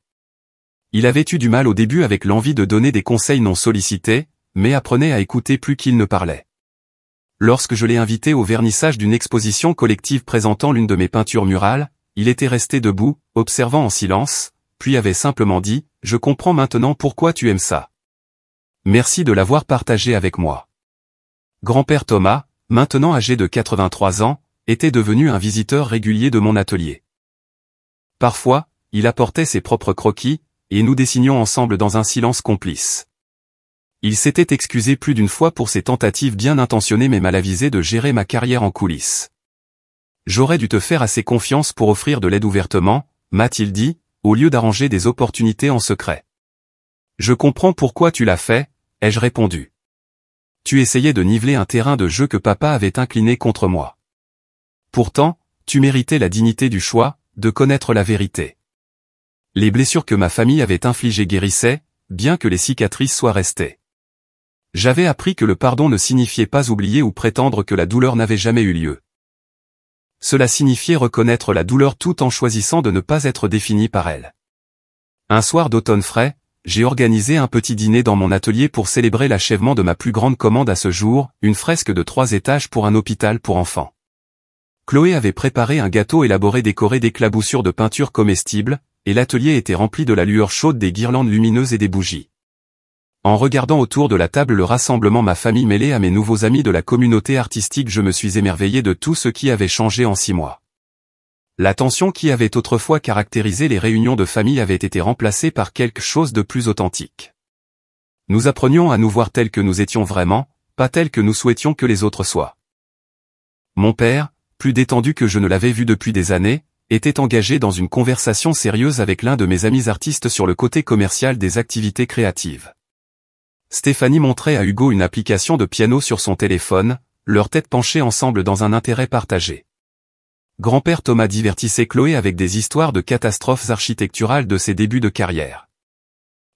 Il avait eu du mal au début avec l'envie de donner des conseils non sollicités, mais apprenait à écouter plus qu'il ne parlait. Lorsque je l'ai invité au vernissage d'une exposition collective présentant l'une de mes peintures murales, il était resté debout, observant en silence, puis avait simplement dit « Je comprends maintenant pourquoi tu aimes ça. Merci de l'avoir partagé avec moi. » Grand-père Thomas, maintenant âgé de 83 ans, était devenu un visiteur régulier de mon atelier. Parfois, il apportait ses propres croquis, et nous dessinions ensemble dans un silence complice. Il s'était excusé plus d'une fois pour ses tentatives bien intentionnées mais mal avisées de gérer ma carrière en coulisses. J'aurais dû te faire assez confiance pour offrir de l'aide ouvertement, m'a-t-il dit, au lieu d'arranger des opportunités en secret. Je comprends pourquoi tu l'as fait, ai-je répondu. Tu essayais de niveler un terrain de jeu que papa avait incliné contre moi. Pourtant, tu méritais la dignité du choix, de connaître la vérité. Les blessures que ma famille avait infligées guérissaient, bien que les cicatrices soient restées. J'avais appris que le pardon ne signifiait pas oublier ou prétendre que la douleur n'avait jamais eu lieu. Cela signifiait reconnaître la douleur tout en choisissant de ne pas être défini par elle. Un soir d'automne frais, j'ai organisé un petit dîner dans mon atelier pour célébrer l'achèvement de ma plus grande commande à ce jour, une fresque de 3 étages pour un hôpital pour enfants. Chloé avait préparé un gâteau élaboré décoré d'éclaboussures de peinture comestibles, et l'atelier était rempli de la lueur chaude des guirlandes lumineuses et des bougies. En regardant autour de la table le rassemblement ma famille mêlée à mes nouveaux amis de la communauté artistique, je me suis émerveillé de tout ce qui avait changé en 6 mois. La tension qui avait autrefois caractérisé les réunions de famille avait été remplacée par quelque chose de plus authentique. Nous apprenions à nous voir tels que nous étions vraiment, pas tels que nous souhaitions que les autres soient. Mon père, plus détendu que je ne l'avais vu depuis des années, était engagé dans une conversation sérieuse avec l'un de mes amis artistes sur le côté commercial des activités créatives. Stéphanie montrait à Hugo une application de piano sur son téléphone, leurs têtes penchées ensemble dans un intérêt partagé. Grand-père Thomas divertissait Chloé avec des histoires de catastrophes architecturales de ses débuts de carrière.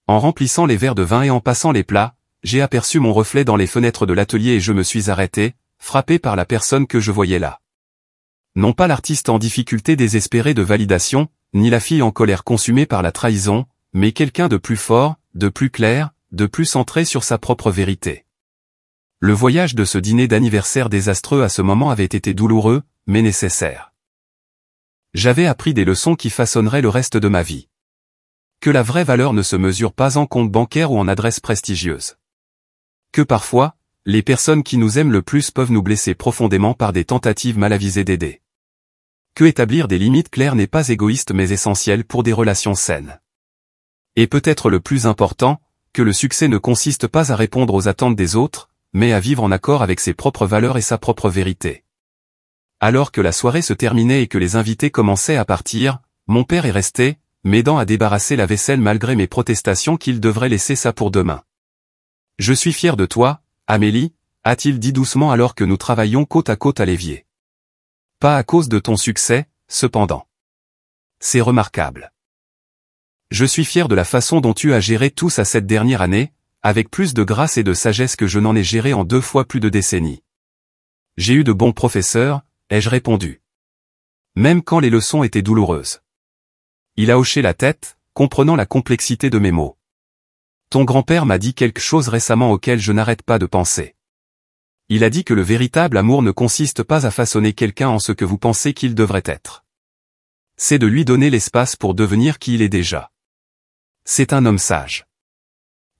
En remplissant les verres de vin et en passant les plats, j'ai aperçu mon reflet dans les fenêtres de l'atelier et je me suis arrêté, frappé par la personne que je voyais là. Non pas l'artiste en difficulté désespéré de validation, ni la fille en colère consumée par la trahison, mais quelqu'un de plus fort, de plus clair, de plus centré sur sa propre vérité. Le voyage de ce dîner d'anniversaire désastreux à ce moment avait été douloureux, mais nécessaire. J'avais appris des leçons qui façonneraient le reste de ma vie. Que la vraie valeur ne se mesure pas en compte bancaire ou en adresse prestigieuse. Que parfois, les personnes qui nous aiment le plus peuvent nous blesser profondément par des tentatives mal avisées d'aider. Que établir des limites claires n'est pas égoïste mais essentiel pour des relations saines. Et peut-être le plus important, que le succès ne consiste pas à répondre aux attentes des autres, mais à vivre en accord avec ses propres valeurs et sa propre vérité. Alors que la soirée se terminait et que les invités commençaient à partir, mon père est resté, m'aidant à débarrasser la vaisselle malgré mes protestations qu'il devrait laisser ça pour demain. « Je suis fier de toi, Amélie », a-t-il dit doucement alors que nous travaillions côte à côte à l'évier. Pas à cause de ton succès, cependant. C'est remarquable. Je suis fier de la façon dont tu as géré tout ça cette dernière année, avec plus de grâce et de sagesse que je n'en ai géré en 2 fois plus de décennies. J'ai eu de bons professeurs, ai-je répondu. Même quand les leçons étaient douloureuses. Il a hoché la tête, comprenant la complexité de mes mots. Ton grand-père m'a dit quelque chose récemment auquel je n'arrête pas de penser. Il a dit que le véritable amour ne consiste pas à façonner quelqu'un en ce que vous pensez qu'il devrait être. C'est de lui donner l'espace pour devenir qui il est déjà. C'est un homme sage.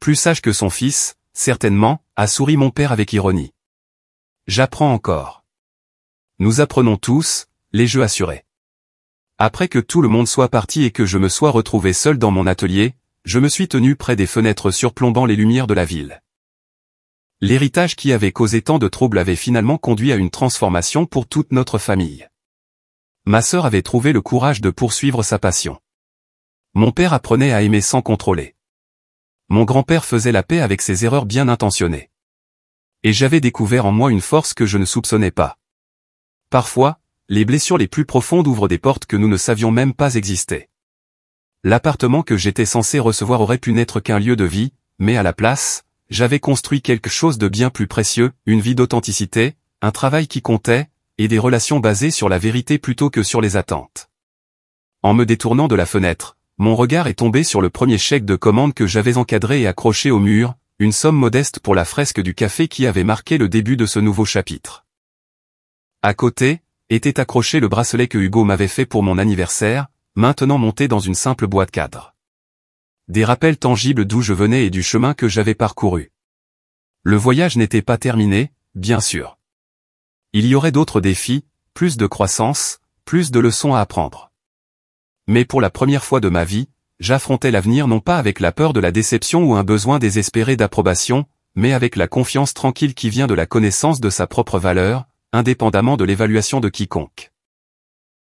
Plus sage que son fils, certainement, a souri mon père avec ironie. J'apprends encore. Nous apprenons tous, les jeux assurés. Après que tout le monde soit parti et que je me sois retrouvé seul dans mon atelier, je me suis tenu près des fenêtres surplombant les lumières de la ville. L'héritage qui avait causé tant de troubles avait finalement conduit à une transformation pour toute notre famille. Ma sœur avait trouvé le courage de poursuivre sa passion. Mon père apprenait à aimer sans contrôler. Mon grand-père faisait la paix avec ses erreurs bien intentionnées. Et j'avais découvert en moi une force que je ne soupçonnais pas. Parfois, les blessures les plus profondes ouvrent des portes que nous ne savions même pas exister. L'appartement que j'étais censé recevoir aurait pu n'être qu'un lieu de vie, mais à la place, j'avais construit quelque chose de bien plus précieux, une vie d'authenticité, un travail qui comptait, et des relations basées sur la vérité plutôt que sur les attentes. En me détournant de la fenêtre, mon regard est tombé sur le premier chèque de commande que j'avais encadré et accroché au mur, une somme modeste pour la fresque du café qui avait marqué le début de ce nouveau chapitre. À côté, était accroché le bracelet que Hugo m'avait fait pour mon anniversaire, maintenant monté dans une simple boîte cadre. Des rappels tangibles d'où je venais et du chemin que j'avais parcouru. Le voyage n'était pas terminé, bien sûr. Il y aurait d'autres défis, plus de croissance, plus de leçons à apprendre. Mais pour la première fois de ma vie, j'affrontais l'avenir non pas avec la peur de la déception ou un besoin désespéré d'approbation, mais avec la confiance tranquille qui vient de la connaissance de sa propre valeur, indépendamment de l'évaluation de quiconque.